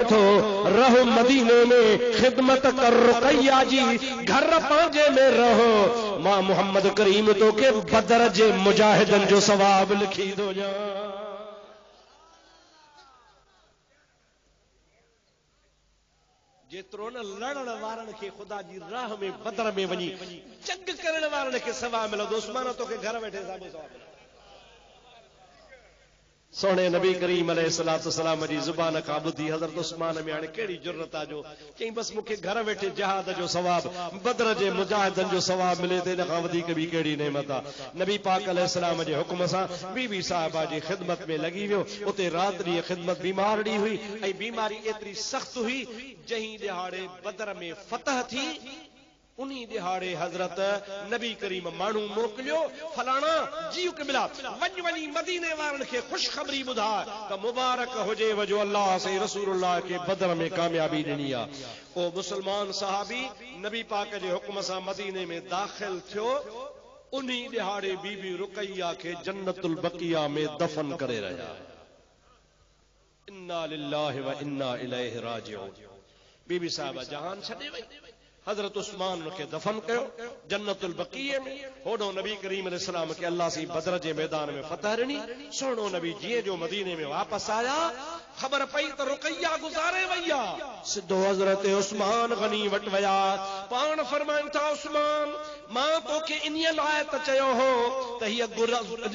थो रहो मदीने में खिदमत कर रुकैया जी घर पांजे में रहो मां मोहम्मद करीम तो के बदर जे मुजाहिदन जो सवाब लिखी दो जा। जेतिरो न लड़ण वारनि खे ख़ुदा जी राह में बदर में वञी जंग करण वारनि खे सवाब मिलंदो उस्मान तो के घर वेठे साम्हूं सवाब मिलंदो। सोने नबी करीम अलैहिस्सलातु वस्सलाम जी ज़ुबान खां ॿुधी हज़रत उस्मान में हाणे कहिड़ी जुर्रत आहे जो चईं बस मूंखे घर वेठे जहाद जो सवाब बदर जे मुजाहिदनि जो सवाब मिले त इन खां वधीक ॿी कहिड़ी नेमत आहे। नबी पाक अलैहिस्सलाम जे हुक्म सां बीबी साहिबा जी ख़िदमत में लॻी वियो। उते राति ॾींहुं ख़िदमत बीमार ॾी हुई ऐं बीमारी एतिरी सख़्त हुई जंहिं ॾिहाड़े बदर में फतह थी उन्हीं दिहाड़े हजरत नबी करीम मानू मोकलियो फलाना जीव के मिला वञ वञी मदीने वारनि खे ख़ुशख़बरी ॿुधा त मुबारक हुजे वजो अल्लाह से रसूलुल्लाह के बदर में कामयाबी ॾिनी आहे। ओ मुसलमान सहाबी नबी पाक जे हुक्म सां मदीने में दाख़िल थियो। उन्हीं दिहाड़े बीबी रुकैया के जन्नतुल बकिया में दफन करे रहिया। इन्ना लिल्लाहि व इन्ना इलैहि राजिऊन। बीबी साहिबा जहान छॾे वई। हजरत उस्मान के दफन कयो जन्नतुल बकीए में। होडो नबी करीम अलैहिस्सलाम के अल्लाह सी बदर जे मैदान में फतह ॾिनी। सोनो नबी जीअं जो मदीने में वापस आया ख़बर पई त रुकैया गुज़ारे वई आहे। सिधो हजरत उस्मान गनी वटि विया। पाण फरमाइनि था उस्मान मां तोखे इन लाइ त चयो हो त हीअ गुर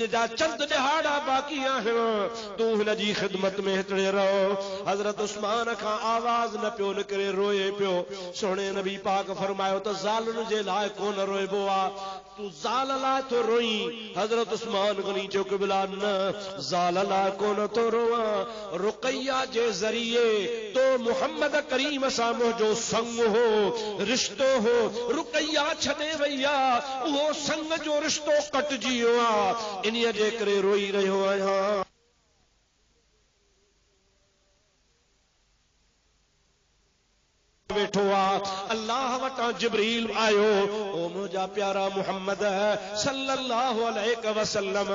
जा चंद ॾिहाड़ा बाक़ी आहिनि तूं हिन जी ख़िदमत में हितड़े रहो। हजरत उस्मान खां आवाज़ न पियो निकिरे रोए पियो। सोणे नबी पाक फरमायो त ज़ालुनि जे लाइ कोन रोइबो आहे तूं ज़ाल लाइ थो रोई। हजरत उस्मान गनी चयो कि बिला न ज़ाल लाइ कोन थो रोवां रुकैया जे ज़रिए तो मोहम्मद करीम सां मुंहिंजो संग हो रिश्तो हो। रुकैया छॾे वई आहे उहो संग जो रिश्तो कटिजी वियो आहे इन्हीअ जे करे रोई रहियो आहियां। वेठो आहे अल्लाह वटां जिब्रील आयो ओ मुंहिंजा प्यारा मोहम्मद सल्लल्लाहु अलैहि वसल्लम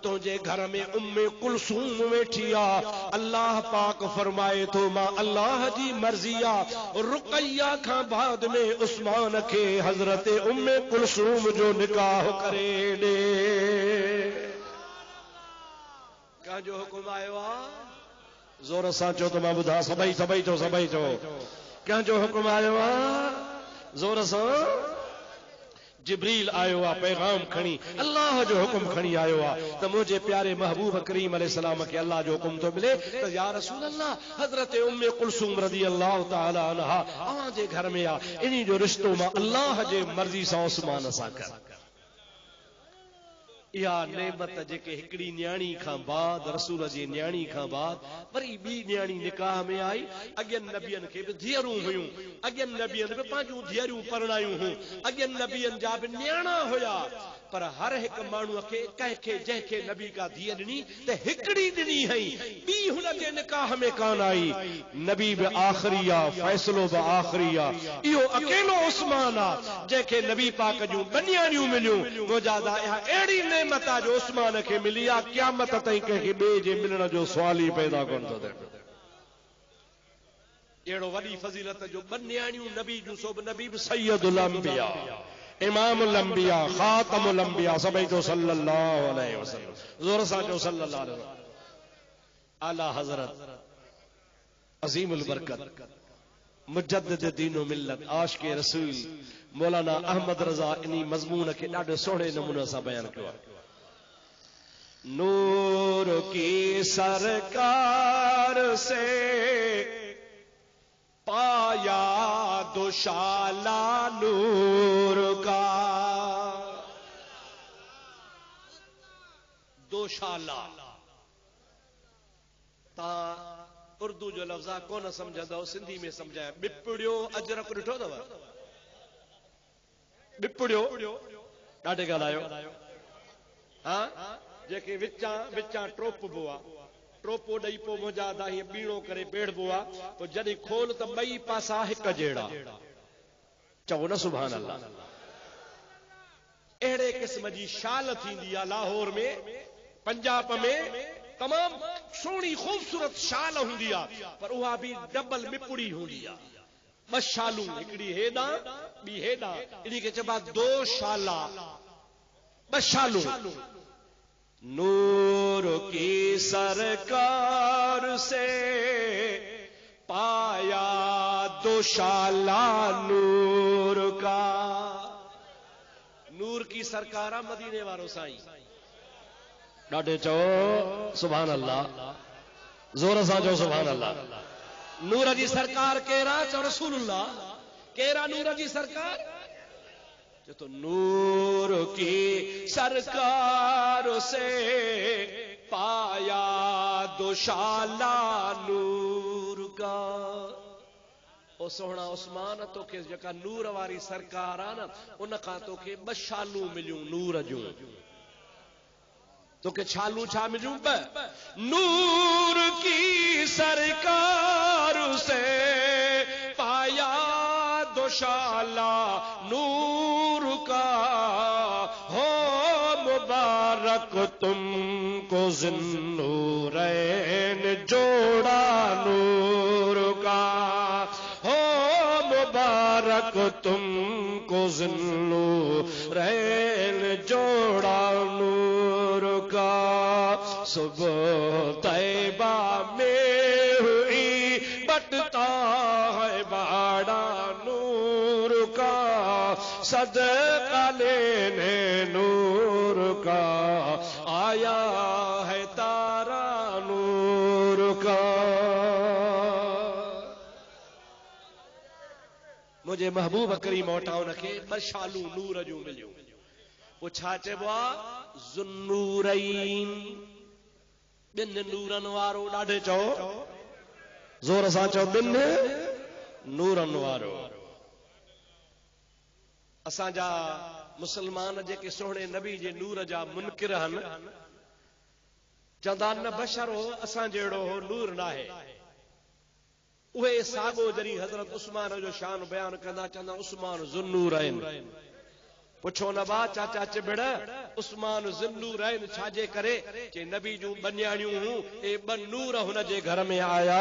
तुंहिंजे घर में उम्मे कुलसूम वेठी आहे। अल्लाह पाक फरमाए थो मां अल्लाह जी मर्ज़ी आहे रुकैया खां बाद में उस्मान खे हज़रत उम्मे कुलसूम जो निकाह करे ॾे। कंहिंजो हुकुम आयो आहे ज़ोर सां चओ त मां ॿुधा सभई सभई चओ सभई चओ कंहिंजो हुकुम आयो आहे ज़ोर सां। जिब्रील आयो आहे पैगाम खणी अल्लाह जो हुकुम खणी आयो आहे त मुंहिंजे प्यारे महबूब करीम अलैहिस्सलाम खे अल्लाह जो हुकुम थो मिले त या रसूल अल्लाह हज़रत उम्मे कुलसूम रज़ी अल्लाह तआला अन्हा अव्हां जे घर में आहे इन्ही जो रिश्तो मां अल्लाह जे मर्ज़ी सां उस्मान सां कर। इहा नेमत जेके हिकिड़ी न्याणी खां बाद रसूल जी न्याणी खां बाद वरी ॿी न्याणी निकाह में आई। अॻियनि नबियनि खे बि धीअरूं हुयूं अॻियनि नबियनि बि पंहिंजूं धीअरूं परणायूं हुयूं अॻियनि नबियनि जा बि न्याणा हुया पर हर हिकु माण्हूअ खे कंहिंखे जंहिंखे नबी का धीअ ॾिनी त हिकिड़ी ॾिनी हई ॿी हुन जे निकाह में कान आई। नबी बि आख़िरी आहे फ़ैसिलो बि आख़िरी आहे। इहो अकेलो उस्मान आहे जंहिंखे नबी पाक जूं ॿ न्याणियूं मिलियूं। मुजादा इहा अहिड़ी नेमत आहे जो उस्मान खे मिली आहे क़यामत ताईं कंहिंखे ॿिए जे मिलण जो सुवाल ई पैदा कोन थो थिए। अहिड़ो वॾी फज़ीलत जो ॿ न्याणियूं नबी जूं सो बि नबी बि सैयदुल अंबिया इमामुल अंबिया खातमुल अंबिया सभई जो सल्लल्लाहु अलैहि वसल्लम ज़ोर सां जो सल्लल्लाहु अलैहि वसल्लम आला हज़रत अज़ीमुल बरकत मुजद्दिद दीन मिल्लत आशिक़े रसूल मौलाना अहमद रज़ा इन्ही मज़मून खे ॾाढे सुहिणे नमूने सां बयान कयो आहे। नूर की सरकार से पाया दुशाला नूर का दोशाला ता उर्दू जो लफ्ज़ कोन समझंदो सिंधी में समझाया बिपड़ियो अजरक ॾिठो अथव बिपड़ियो ॾाढे ॻाल्हायो हाँ जेके विचां विचां टोपबो आहे टोपो ॾेई पोइ मुंहिंजा हीअं बीणो करे बेड़बो आहे पोइ जॾहिं खोल त ॿई पासा हिकु जहिड़ा चओ न सुभान अल्लाह। अहिड़े क़िस्म जी शाल थींदी आहे लाहौर में पंजाब में तमाम सोहनी खूबसूरत शाल हुंदी आ पर उहा भी डबल मिपुड़ी हुंदी आ ब शालू हिकड़ी हेडा बी हेडा इन्ही के चबा दो शाला ब शालू नूर की सरकार से पाया दोशाला नूर का नूर की सरकार मदीने वारो साईं डाडे चो सुभान अल्लाह जोर सां चो सुभान अल्लाह नूर जी सरकार केरा चो रसूलुल्लाह केरा नूर जी सरकार तो नूर की सरकार से पाया दोशाला नूर का ओ सोहना उस्मान तो के जका नूर वारी सरकार आ न उन का तो के बशालू मिलियूं नूर जूं तो के छालू छा मिलियूं नूर की सरकार से पाया दोशाला नूर का हो मुबारक तुमको ज़िन्नूरैन जोड़ा नूर का हो मुबारक तुमको ज़िन्नूरैन जोड़ा नूर का सुबह तैबा में हुई बटता है बाड़ा नूर का सदका लेने नूर का आया है तारा नूर का मुझे महबूब करीम वटां उनखे बशालू नूर जूं मिलियूं वो छा चइबो आहे ज़ुन्नूरैन बिन नूरन वारो ॾाढे चओ जोर सां चओ बिन नूरन वारो असांजा मुसलमान जेके सोहणे नबी जे नूर जा मुनकिर हन चवंदा न बशर हो असां जहिड़ो हो नूर नाहे उहे साॻो जॾहिं हज़रत उस्मान जो शान बयान कंदा चवंदा उस्मान ज़ुन्नूरैन पुछो न बा चाचा चिबड़ उस्मान ज़ुन्नूरैन छाजे करे के नबी जूं बन्याणियूं हूं ए ब नूर हुन जे घर में आया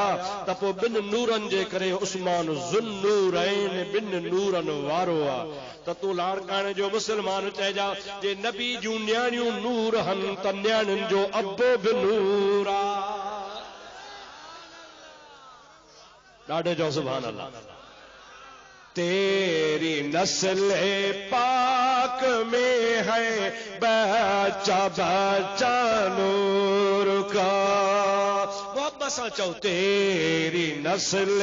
त पोइ बिन नूरन जे करे उस्मान ज़ुन्नूरैन बिन नूरन वारो आ त तूं लाड़काणे जो मुसलमान चइजा जे नबी जूं न्याणियूं नूर हन त न्याणियुनि जो अबो बि नूर आ ॾाढे जो सुभान अल्लाह तेरी नस्ल पाक में है बच्चा बच्चा नूर का मोहब्बत सां चओ तेरी नस्ल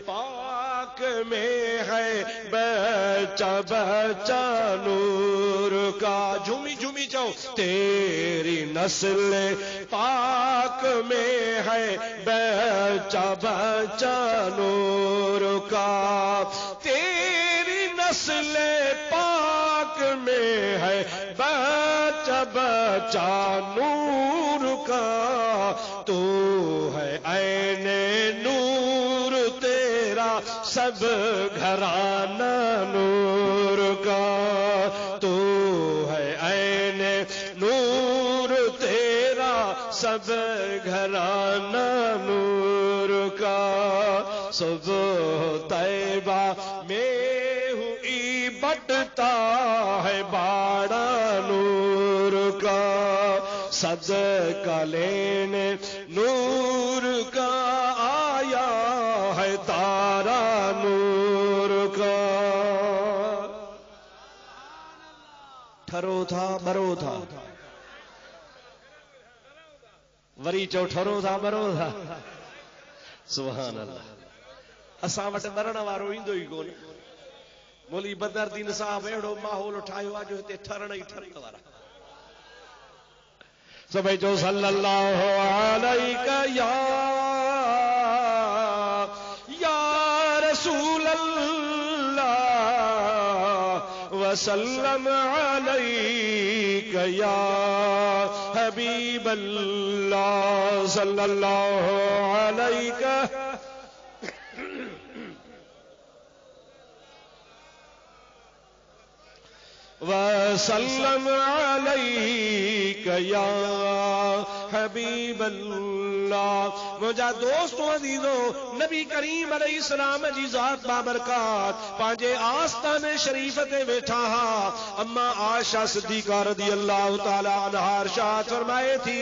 पाक में है बच्चा बच्चा नूर का झूमी झूमी चओ तेरी नस्ल पाक में है बच्चा बच्चा नूर का तेरी नस्ल पाक में है बच्चा बच्चा नूर का तू है ऐने नूर तेरा सब घराना नूर का तू है ऐने नूर तेरा सब घराना नूर का सुबह तैबा में हुई बटता है बाड़ा नूर का सदका लेने नूर का आया है तारा नूर का ठरो था बरो था वरी चो ठरो था बरो था सुभान अल्लाह असां वटि मरण वारो ईंदो ई कोन मौलवी बदरुद्दीन साहब अहिड़ो माहौल ठाहियो आहे जो हिते ठरण ई ठरण वारा सभई चओ सल्लल्लाहु अलैका या रसूल अल्लाह वसल्लम अलैका या हबीब अल्लाह सल्लल्लाहु अलैका वसल्लम अलैका या हबीबल्लाह। मुझा दोस्तों अजीजो, नबी करीम अलैहिस्सलाम जी ज़ात बाबरकात पांजे आस्ताने शरीफ ते बैठा हा। अम्मा आयशा सिद्दीका रज़ियल्लाहु ताला अन्हा इरशाद फरमाए थी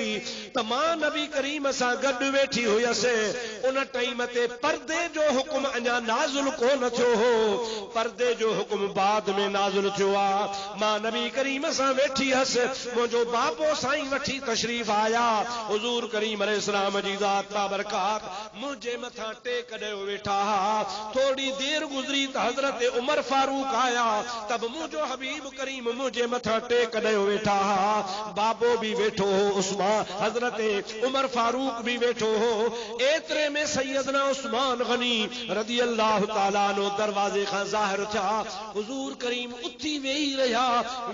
त मां नबी करीम सां गॾु वेठी हुयसि। उन टाइम ते पर्दे जो हुक्म अञा नाज़िल कोन थियो हो, पर्दे जो हुक्म बाद में नाज़िल थियो आ। मां नबी करीम सां वेठी हुअसि, मुंहिंजो बाबो साईं वठी तशरीफ़ आया। हुज़ूर करीम अलैहिस्सलाम जी ज़ात बाबरकात मुंहिंजे मथां टेक ॾेई वेठा हा। थोड़ी देर गुज़री त हज़रत उमर फारूक आया, तब मुंहिंजो हबीब करीम मुंहिंजे मथां टेक ॾेई वेठा हा। बाबो भी वेठो हो, उस्मान हज़रत उमर फारूक भी वेठो हो। एतिरे में सैयदना उस्मान गनी रज़ियल्लाहु ताला अन्हु दरवाजे खां ज़ाहिर थिया। हुज़ूर करीम उथी वेही रहिया।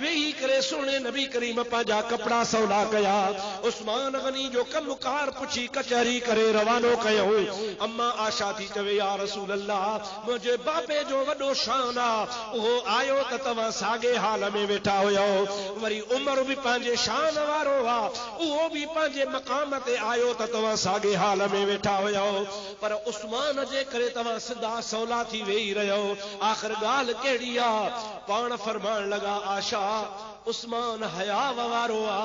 वेही करे सोने नबी करीम पंहिंजा कपड़ा सवला कया। उस्मान गनी जो कमकार पुछी कचहरी करे रवानो कयो। अम्मा आशा थी चवे या रसूल अल्लाह, मुंहिंजे बाबे जो वॾो शान आ, उहो आयो त तव्हां साॻे हाल में वेठा हुयो। वरी उमर भी पंहिंजे शान वारो आ, उहो भी पंहिंजे मक़ाम ते आयो त तव्हां साॻे हाल में वेठा हुयो। पर उस्मान जे करे तव्हां सिधा सवला थी वेही रहियो। आख़िर ॻाल्हि कहिड़ी आ? पाण फरमाइण लॻा, आशा उस्मान हया वारो आ।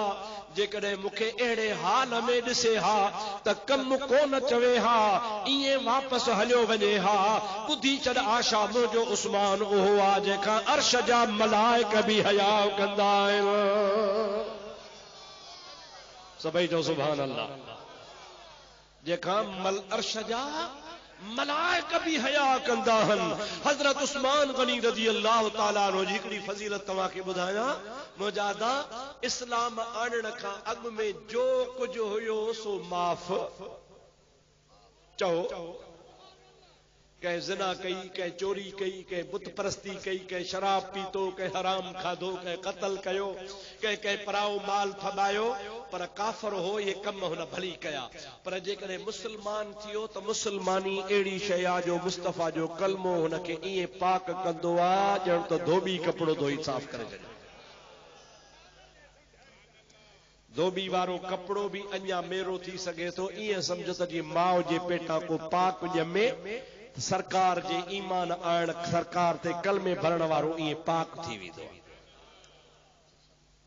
जेकॾहिं मूंखे अहिड़े हाल में ॾिसे हा त कम कोन चवे हा, ईअं वापसि हलियो वञे हा। ॿुधी छॾ आशा, मुंहिंजो उस्मान उहो आ जंहिंखां अर्श जा मलाइक बि हया कंदा आहिनि। सभई चओ सुभान अल्लाह। जंहिंखां अर्श जा मलाइक भी हया कंदा आहिनि। हज़रत उस्मान गनी रज़ियल्लाहु ताला अन्हु जी हिकिड़ी फज़ीलत तव्हांखे ॿुधायां। मुजादा इस्लाम आणण खां अॻु में जो कुझु हुयो सो माफ़। चओ, कंहिं ज़िना कई, कंहिं चोरी कई, कंहिं बुत परस्ती कई, कंहिं शराब पीतो, कंहिं हराम खाधो, कंहिं क़त्ल कयो, कंहिं पराओ माल फबायो, पर काफ़र हो ये कम हुन भली कया। पर जेकॾहिं मुसलमान थियो त मुसलमानी अहिड़ी शइ आहे जो मुस्तफ़ा जो कलमो हुनखे ईअं पाक कंदो आहे ॼण त धोबी कपिड़ो धोई साफ़ करे छॾे। धोबी वारो कपिड़ो भी अञा मेरो थी सघे थो। ईअं सम्झो त जीअं माउ जे पेटां को पाक ॼमे, सरकार जे ईमान आणण, सरकार ते कलमे भरण वारो ईअं पाक थी वेंदो।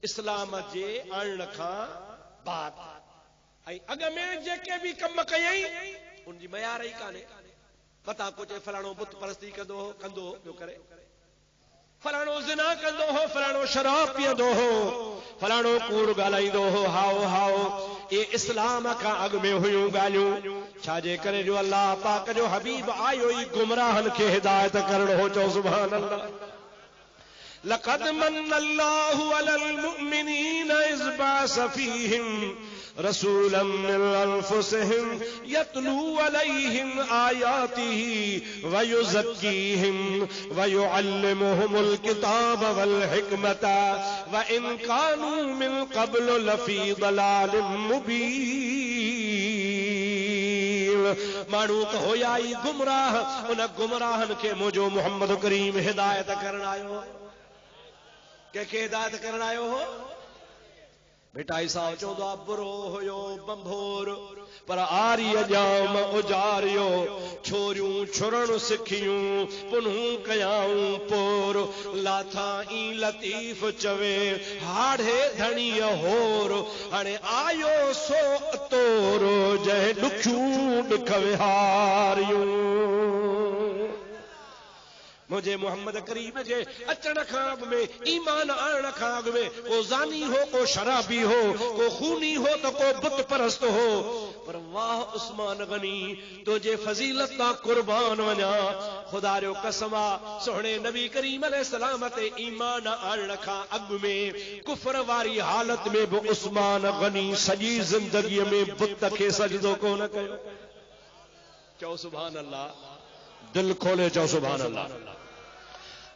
इस्लाम जे आणण खां बाद ऐं अॻ में जेके भी कम कयई उनजी मयार ई कान्हे। पता को चए फलाणो बुत परस्ती कंदो हो, ॿियो करे, फलाणो ज़िना कंदो हो, फलाणो शराब पीअंदो हो, फलाणो कूड़ ॻाल्हाईंदो हो, हाओ हाओ। ये इस्लाम खां अॻु में हुयूं ॻाल्हियूं। छाजे करे जो अल्लाह पाक जो हबीब आयो ई गुमराहनि खे हिदायत करणो हो। चओ सुभान अल्लाह। लक़द मन्नल्लाहु अलल मुमिनीन इज़ बअस फीहिम रसूलन मिन अनफुसिहिम यतलू अलैहिम आयातिही व युज़क्कीहिम व युअल्लिमुहुमुल किताब वल हिकमत व इन कानू मिन क़ब्ल लफी दलालिम मुबीन। माण्हू त होया ई गुमराह, उन गुमराहनि खे मुंहिंजो मोहम्मद करीम हिदायत करण आयो। कंहिंखे हिदायत करण आयो हो? बेटा साहब चवंदो आहे बुरो हुयो बंभोर, पर आरी अजाम उजारियो, छोरियूं छुरण सिखियूं पुनूं कयाऊं पोर, लाथा ई लतीफ़ चवे हाड़े धणीअ होर, हाणे आयो सो तोर जंहिं ॾुखियूं ॾुख विहारियूं। मुझे मोहम्मद करीम जे अचण खां अॻु में, ईमान आणण खां अॻु में को ज़ानी हो, को शराबी हो, को खूनी हो त को बुत परस्त हो। पर वाह उस्मान गनी, तुझे फज़ीलत तां कुर्बान वञा। खुदा जो कसम आ, सोहणे नबी करीम अलैहिस्सलाम ते ईमान आणण खां अॻु में कुफर वारी हालत में बि उस्मान गनी सॼी ज़िंदगीअ में बुत खे सजदो कोन कयो। चओ सुभान अल्लाह। दिल खोले चओ सुभान अल्लाह।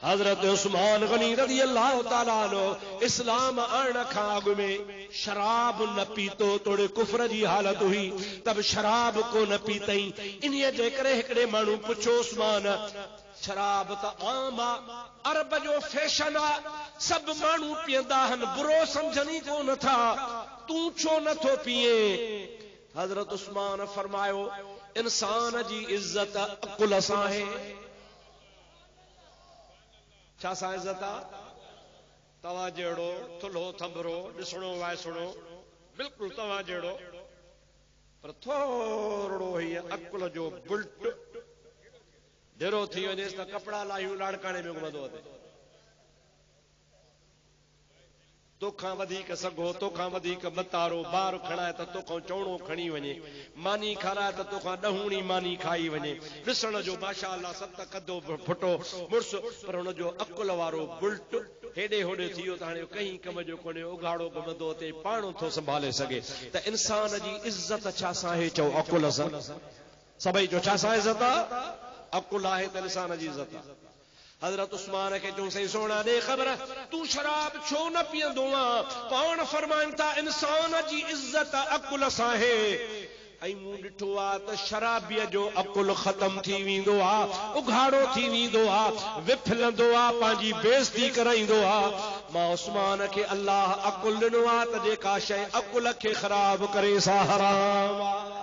हजरत उस्मान गनी रज़ियल्लाहु ताला अन्हु इस्लाम आणण खां अॻु में शराब न पीतो, तोड़े कुफर जी हालत हुई, तब शराब को न पीतई। इन्हीअ जे करे हिकिड़े माण्हू पुछो, उस्मान शराब त आम आ, अरब जो फैशन आ, सभु माण्हू पीअंदा आहिनि, बुरो समझनि कोन था। तू छो नथो पिए? हजरत उस्मान फरमायो इंसान जी इज्जत अकुल सां है। छा सां इज्जत आ? तव्हां जहिड़ो थुल्हो थंभरो ॾिसणो वाइसणो बिल्कुलु तव्हां जहिड़ो, पर थोरो ही अकुल जो बुल्ट ढिरो थी वञेसि त कपिड़ा लाहियूं लाड़काणे में घुमंदो अचे। तोखां वधीक सघो, तोखां वधीक मतारो ॿार खणाए त तोखां चौणो खणी वञे, मानी खाराए त तोखां ॾहूणी मानी खाई वञे, ॾिसण जो माशाअल्लाह सत कदो फुटो मुड़ुस, पर हुन जो अकुल वारो बुल्ट हेॾे होॾे थी वियो त हाणे कहीं कम जो कोन्हे, उघाड़ो घुमंदो अचे, पाण थो संभाले सघे। त इंसान जी इज़त छा सां आहे? चओ अकुल सां। सभई जो छा सां इज़त आहे? अकुल आहे त इंसान जी इज़त आहे। हजरत उस्मान के चऊं सही सोना दे खबर तू शराब छो न पीअंदो आ? पाण फरमाइनि था इंसान जी इज्जत अकुल सां है। ऐं मूं ॾिठो आहे त शराबीअ जो अकुल ख़तम थी वेंदो आहे, उघाड़ो थी वेंदो आहे, विफलंदो आहे, पंहिंजी बेइज़ती कराईंदो आहे। मां उस्मान खे अल्लाह अकुल ॾिनो आहे त जेका शइ अकुल खे ख़राब करे सा हराम आहे।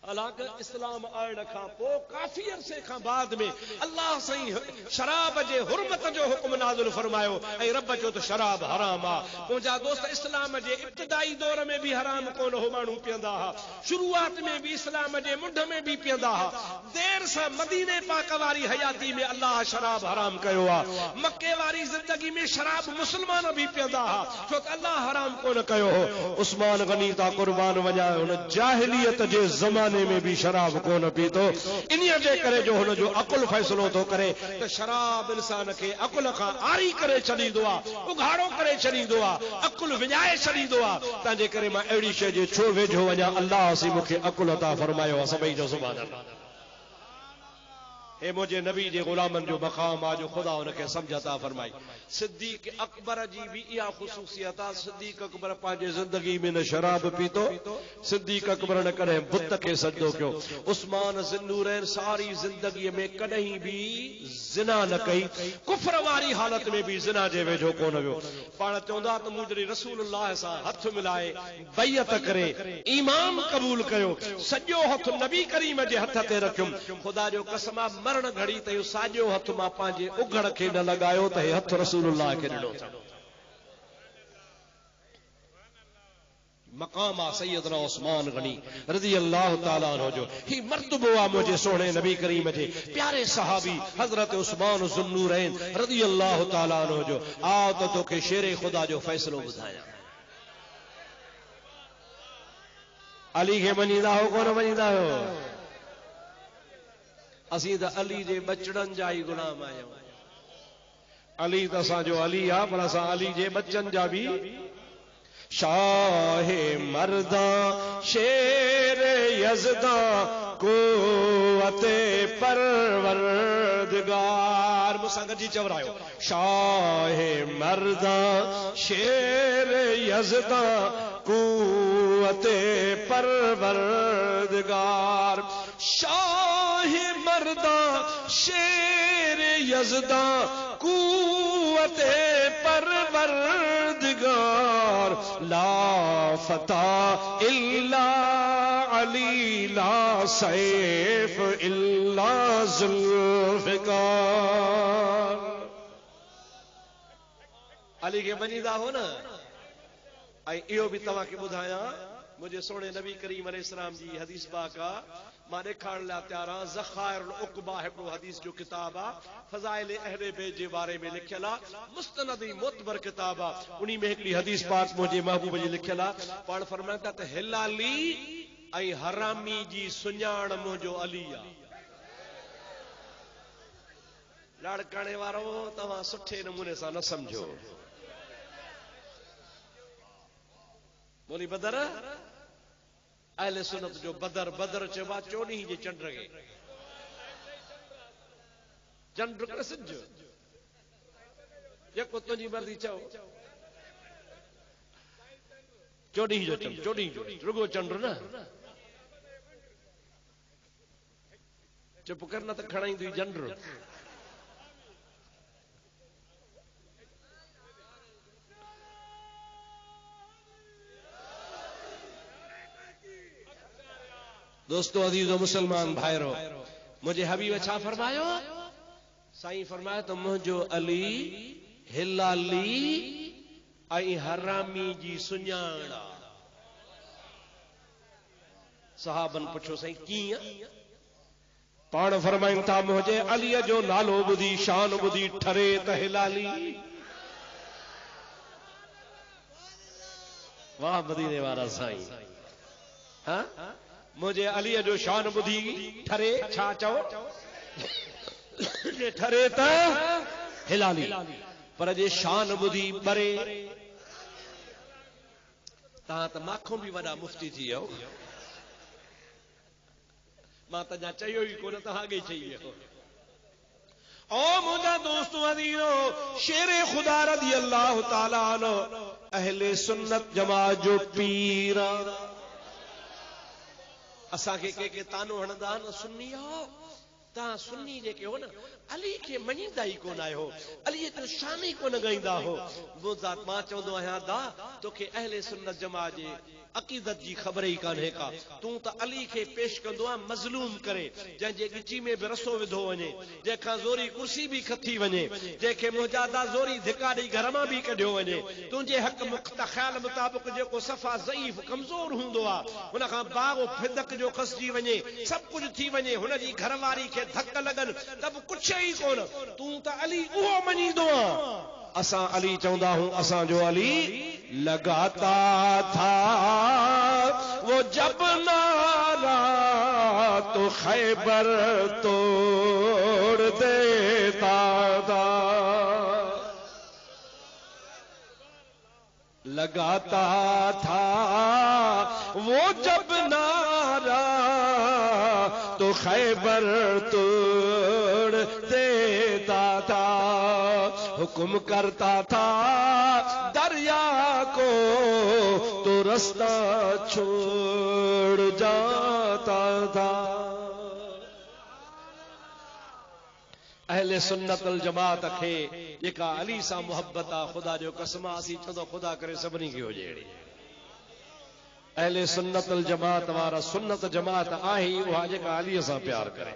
हालांकि इस्लाम आयण खां पोइ काफ़ी अरसे खां बाद में अल्लाह साईं शराब जे हुर्मत जो हुक्म नाज़िल फरमायो ऐं रब चयो त शराब हराम आहे। मुंहिंजा दोस्त इस्लाम जे इब्तिदाई दौर में बि हराम कोन हो, माण्हू पीअंदा हुआ, शुरूआत में बि इस्लाम जे मुंड में बि पीअंदा हुआ। देर सां मदीने पाक वारी हयाती में अल्लाह शराब हराम कयो आहे। मके वारी ज़िंदगी में शराब मुस्लमान बि पीअंदा हुआ, छो त अल्लाह हराम कोन कयो हो। उस्मान गनी ता कुर्बान वञा, हुन जाहिलियत जे ज़माने में भी शराब कोन पीतो, इन्हीअ जे करे जो हुन जो अकुल फ़ैसिलो थो करे त शराब इंसान खे अकुल खां आरी करे छॾींदो आहे, उघाड़ो करे छॾींदो आहे, अकुल विञाए छॾींदो आहे। तंहिंजे करे मां अहिड़ी शइ जे छो वेझो वञा? अल्लाह सी मूंखे अकुल अता फरमायो आहे। सभई जो सुभान अल्लाह। हे मुझे नबी जे गुलामन जो मक़ाम आ जो खुदा उनखे समझ अता फरमाई। सिद्दीक अकबर जी भी इहा ख़ुसूसियत आहे। सिद्दीक अकबर पंहिंजे ज़िंदगी में न शराब पीतो, सिद्दीक अकबर न कॾहिं बुत खे सजदो कयो। उस्मान ज़िन्नूरैन सारी ज़िंदगी में कॾहिं भी ज़िना न कई, कुफ्र वारी हालत में भी ज़िना जे वेझो कोन वियो। पाण चवंदा त मूं जॾहिं रसूलुल्लाह सां हथ मिलाए बैयत करे ईमान क़बूल कयो, सॼो हथ नबी करीम जे हथ ते रखियुमि, खुदा जो कसम मरण घड़ी त इहो साॼो हथ मां पंहिंजे उघड़ खे न लॻायो त हे हथ रसूलुल्लाह खे ॾिनो। मक़ाम आ सैयदना उस्मान गनी रज़ी अल्लाह ताला अन्हु जो। ही मर्तबो आ मुझे सोहणे नबी करीम जे प्यारे सहाबी हजरत उस्मान ज़ुन्नूरैन रज़ी अल्लाह ताला अन्हु जो। आओ त तोखे शेरे खुदा जो फ़ैसिलो ॿुधायां। अली खे मञींदा हो कोन मञींदा हो? असीं त अली जे बचड़नि जा ई गुलाम आहियूं। अली त असांजो अली आहे, पर असां अली जे बच्चन जा भी। शाहे मर्दा शेर यज़दा क़ुव्वते परवरदिगार, मूंसां गॾिजी चवरायो। शाहे मर्दा शेर यज़दा क़ुव्वते परवरदिगार, शाहे मर्दा शेर यज़दा क़ुव्वते परवरदिगार, ला फता इल्ला अली, ला सैफ इल्ला ज़ुल्फ़िकार। अली खे मञींदा हो न? ऐं इहो बि तव्हांखे ॿुधायां, मुंहिंजे सोणे नबी करीम अलैहिस्सलाम जी हदीस पाक आ, मां ॾेखारण लाइ तयार आहियां। ज़खाइरुल उक़बा हिकिड़ो हदीस जो किताब आहे, फ़ज़ाइल अहले बैत जे बारे में लिखियल आहे, मुस्तनद मोतबर किताब आहे। उन में हिकिड़ी हदीस पाक मुंहिंजे महबूब जी लिखियल आहे। पाण फरमाइनि था त हिलाली ऐं हरामी जी सुञाण मुंहिंजो अली आहे। लाड़काणे वारो तव्हां सुठे नमूने सां न समझो। बोली बदर अहले सुन्नत जो बदर, बदर चइबो आहे 14 जे चंड खे। चंड कर सिज जेको तुंहिंजी मर्ज़ी चओ। 14 जो चंड, 14 जो रुगो चंड न। चुप कर न त खणाईंदी झंड। दोस्तों अजीजो मुसलमान भाइरो मुझे हबीब छा फरमायो साईं फरमायो तो मुझो अली हिलाली आई हरामी जी सुञाणा। सहाबन पुछो साईं कीअं? पाण फरमाइन था मुझे अलीअ जो नालो ॿुधी शान ॿुधी ठरे त हिलाली। वाह मदीने वारा साईं। हाँ मुझे अलीअ जो शान ॿुधी ठरे छा चओ ठरे त हिलाली पर जे शान ॿुधी ॿरे तव्हां त माखों बि वॾा मुफ्ती थी वियो। मां त अञा चयो ई कोन तव्हांखे चई वियो। ओ मुंहिंजा दोस्तों अदीनो शेरे खुदा रज़ी अल्लाह ताला अन्हु अहले सुन्नत जमात जो पीर असांखे के तानो हणंदा न सुन्नी हो तव्हां सुन्नी जेके हो न अली खे मञींदा ई कोन आहियो अली जो शान ई कोन ॻाईंदा हो। मां चवंदो आहियां दा तोखे अहले सुन्नत जमात जे अक़ीदत जी ख़बर ई कान्हे का। तूं त अली खे पेश कंदो आहे मज़लूम करे जंहिंजे गिची में बि रसो विधो वञे जंहिंखां ज़ोरी कुर्सी बि खथी वञे जंहिंखे मुजादा ज़ोरी धिका ॾेई घर मां बि कढियो वञे तुंहिंजे हक़ ख़्याल मुताबिक़ जेको सफ़ा ज़ईफ़ कमज़ोर हूंदो आहे हुन खां बाग़ फिदक जो खसिजी वञे सभु कुझु थी वञे हुनजी घरवारी खे धक लॻनि त बि कुझु ई कोन तूं त अली उहो मञींदो आहे। असां अली चवंदा हूं असांजो अली लगाता था वो जब नारा तो खैबर तोड़ देता था। लगाता था वो जब नारा तो खैबर तोड़ देता था। हुक्म करता था दरिया को तो रास्ता छोड़ जाता था। अहले सुन्नत अल जमात खे जेका अली सां मोहब्बत आहे ख़ुदा जो कसम असीं चवंदो ख़ुदा करे सभिनी खे हुजे अहिड़ी। अहले सुन्नत अल जमात वारा सुन्नत जमात आहे उहा जेका अलीअ सां प्यार करे।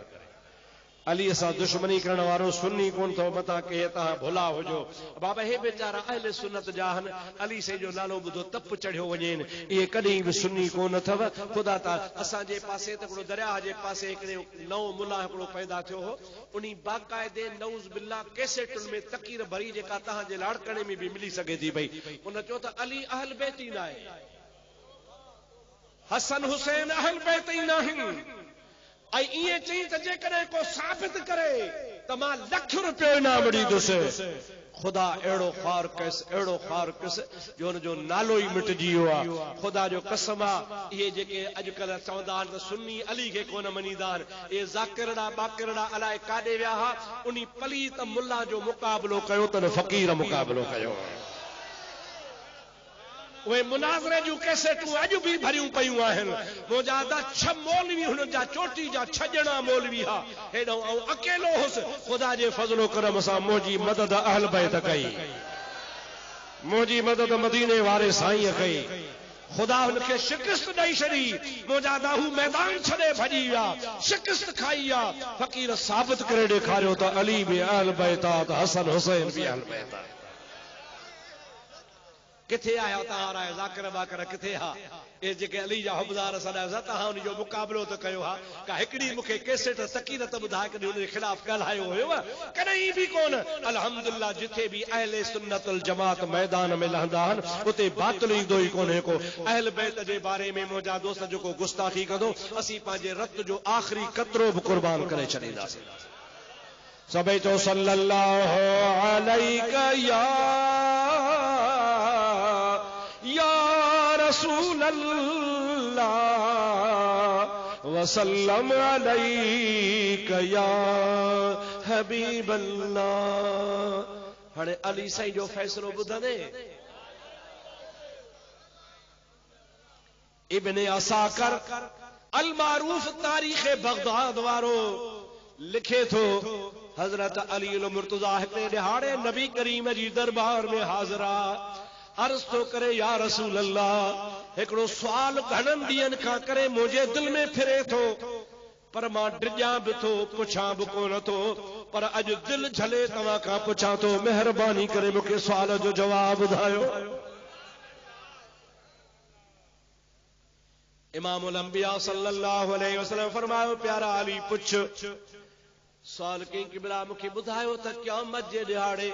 अली सां दुश्मनी करण वारो सुन्नी कोन थो मता के तव्हां भुला हुजो। बाबा हे बेचारा अहले सुन्नत जा आहिनि अली से जो नालो ॿुधो तप चढ़ियो वञेनि इहे कॾहिं बि सुन्नी कोन अथव। ख़ुदा ता असांजे पासे त हिकिड़ो दरिया जे पासे हिकिड़े नओं मुला हिकिड़ो पैदा थियो हो उन बाक़ाइदे नऊज़ बिल्ला कैसेटुनि में तकीर भरी जेका तव्हांजे लाड़कणे में बि मिली सघे थी पई उन चयो त अली अहल बैत ई न आहे हसन हुसैन अहल बैत ई न आहिनि। इं चई त जेकॾहिं को साबित करे त मां लख रुपयो इनाम ॾींदुसि। ख़ुदा अहिड़ो ख़्वार कयसि अहिड़ो ख़्वार कयसि जो हुनजो नालो ई मिटिजी वियो आहे। ख़ुदा जो कसम आहे इहे जेके अॼुकल्ह चवंदा आहिनि त सुन्नी अली खे कोन मञींदा आहिनि इहे ज़ाकिरड़ा बाकिरड़ा अलाए काॾे विया हुआ उन पलीत मुल्ला जो मुक़ाबिलो कयो त फ़क़ीर मुक़ाबिलो कयो। उहे मुनाज़रे जूं कैसेटूं अॼु बि भरियूं पयूं आहिनि। मुंहिंजा त 6 मौलवी हुननि जा चोटी जा 6 ॼणा मौलवी हा हेॾो ऐं अकेलो हुउसि ख़ुदा जे फज़लो करम सां मुंहिंजी मदद अहल बैत कई मुंहिंजी मदद मदीने वारे साईं कई। ख़ुदा हुनखे शिकस्त ॾेई छॾी मुंहिंजा त हू मैदान छॾे भॼी विया शिकस्त खाई आहे। फ़क़ीर साबित करे ॾेखारियो त अली बि अहल बैत आहे त हसन हुसैन बि अहल बैत आहे। किथे आया तव्हां ज़ाकिर बाकिर किथे हा ए जेके अली जा हुबदार सॾा तव्हां उनजो मुक़ाबिलो त कयो हा का हिकिड़ी मूंखे कैसेट तकीर त ॿुधाए कॾहिं उनजे ख़िलाफ़ ॻाल्हायो हुयो कॾहिं बि कोन। अल्हम्दुलिल्लाह जिथे बि अहले सुन्नत अल जमात मैदान में लहंदा आहिनि उते बातिल ईंदो ई कोन्हे को। अहल बैत जे बारे में मुंहिंजा दोस्त जेको गुस्ताखी कंदो असीं पंहिंजे रत जो आख़िरी कतरो बि क़ुर्बान करे छॾींदासीं। सभई चओ सल्लल्लाहु अलैहि या रसूल अल्लाह वसल्लम अलैका या हबीब अल्लाह। हाणे अली साईं जो फ़ैसिलो ॿुधंदे इब्न असाकर अल मारूफ तारीख़ बगदाद वारो लिखे थो हज़रत अली मुर्तज़ा हिकिड़े ॾिहाड़े नबी करीम जी दरबार में हाज़िरा अर्ज़ तो करे या रसूल अल्लाह हिकिड़ो सुवाल घणनि ॾींहंनि खां करे मुंहिंजे दिल में फिरे थो, पर मां डिॼां बि थो, पुछां बि कोन थो, पर अॼु दिल झले तव्हां खां पुछां थो, महिरबानी करे मूंखे सुवाल जो जवाब ॿुधायो। इमामुल अंबिया सल्लल्लाहु अलैहि वसल्लम फरमायो, प्यारा अली पुछ। सवाल कई क़िबला मूंखे ॿुधायो त क़यामत जे ॾियारे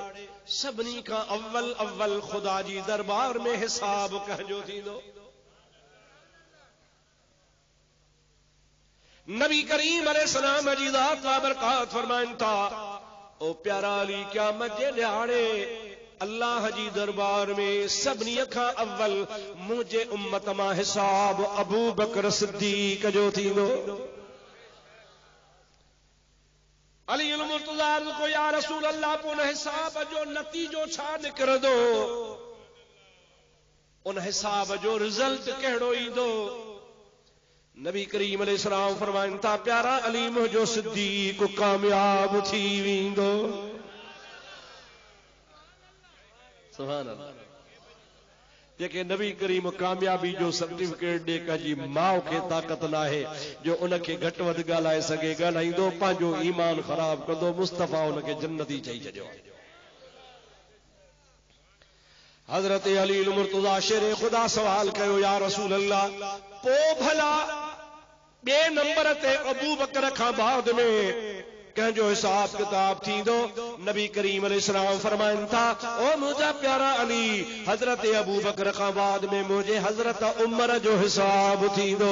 सभिनी खां अव्वल ख़ुदा जी दरबार में हिसाब कंहिंजो थींदो? नबी करीम अलैहिस्सलाम जी ज़ात बाबरकात फरमाइनि था, ओ प्यारा अली क़यामत जे ॾियारे अल्लाह जी दरबार में सभिनी खां अव्वल मुंहिंजे उम्मत मां हिसाब अबू बकर सिद्दीक़ जो थींदो। अली मुर्तज़ा अर्ज़ को या रसूल अल्लाह, पोइ उन हिसाब जो नतीजो छा निकिरंदो? उन हिसाब जो रिज़ल्ट कहिड़ो ईंदो? नबी करीम अलैहिस्सलाम फरमाइनि था, प्यारा अली मुंहिंजो सिद्दीक़ कामयाब थी वेंदो। सुभान अल्लाह। जेके नबी करीम कामयाबी जो सर्टिफिकेट ॾे कंहिंजी माउ खे ताक़त न आहे जो उनखे घटि वधि ॻाल्हाए सघे, ॻाल्हाईंदो पंहिंजो ईमान ख़राब कंदो। मुस्तफ़ा उनखे जन्नती चई छॾियो। हज़रत अली मुर्तज़ा शेर ख़ुदा सवाल कयो, या रसूल अल्लाह, पोइ भला ॿिए नंबर ते अबू बकर खां बाद में कंहिंजो हिसाब किताब थींदो? नबी करीम अलैहिस्सलाम फरमाइनि था, ओ मुंहिंजा प्यारा अली, हज़रत अबू बकर खां बाद में मुंहिंजे हज़रत उमर जो हिसाब थींदो।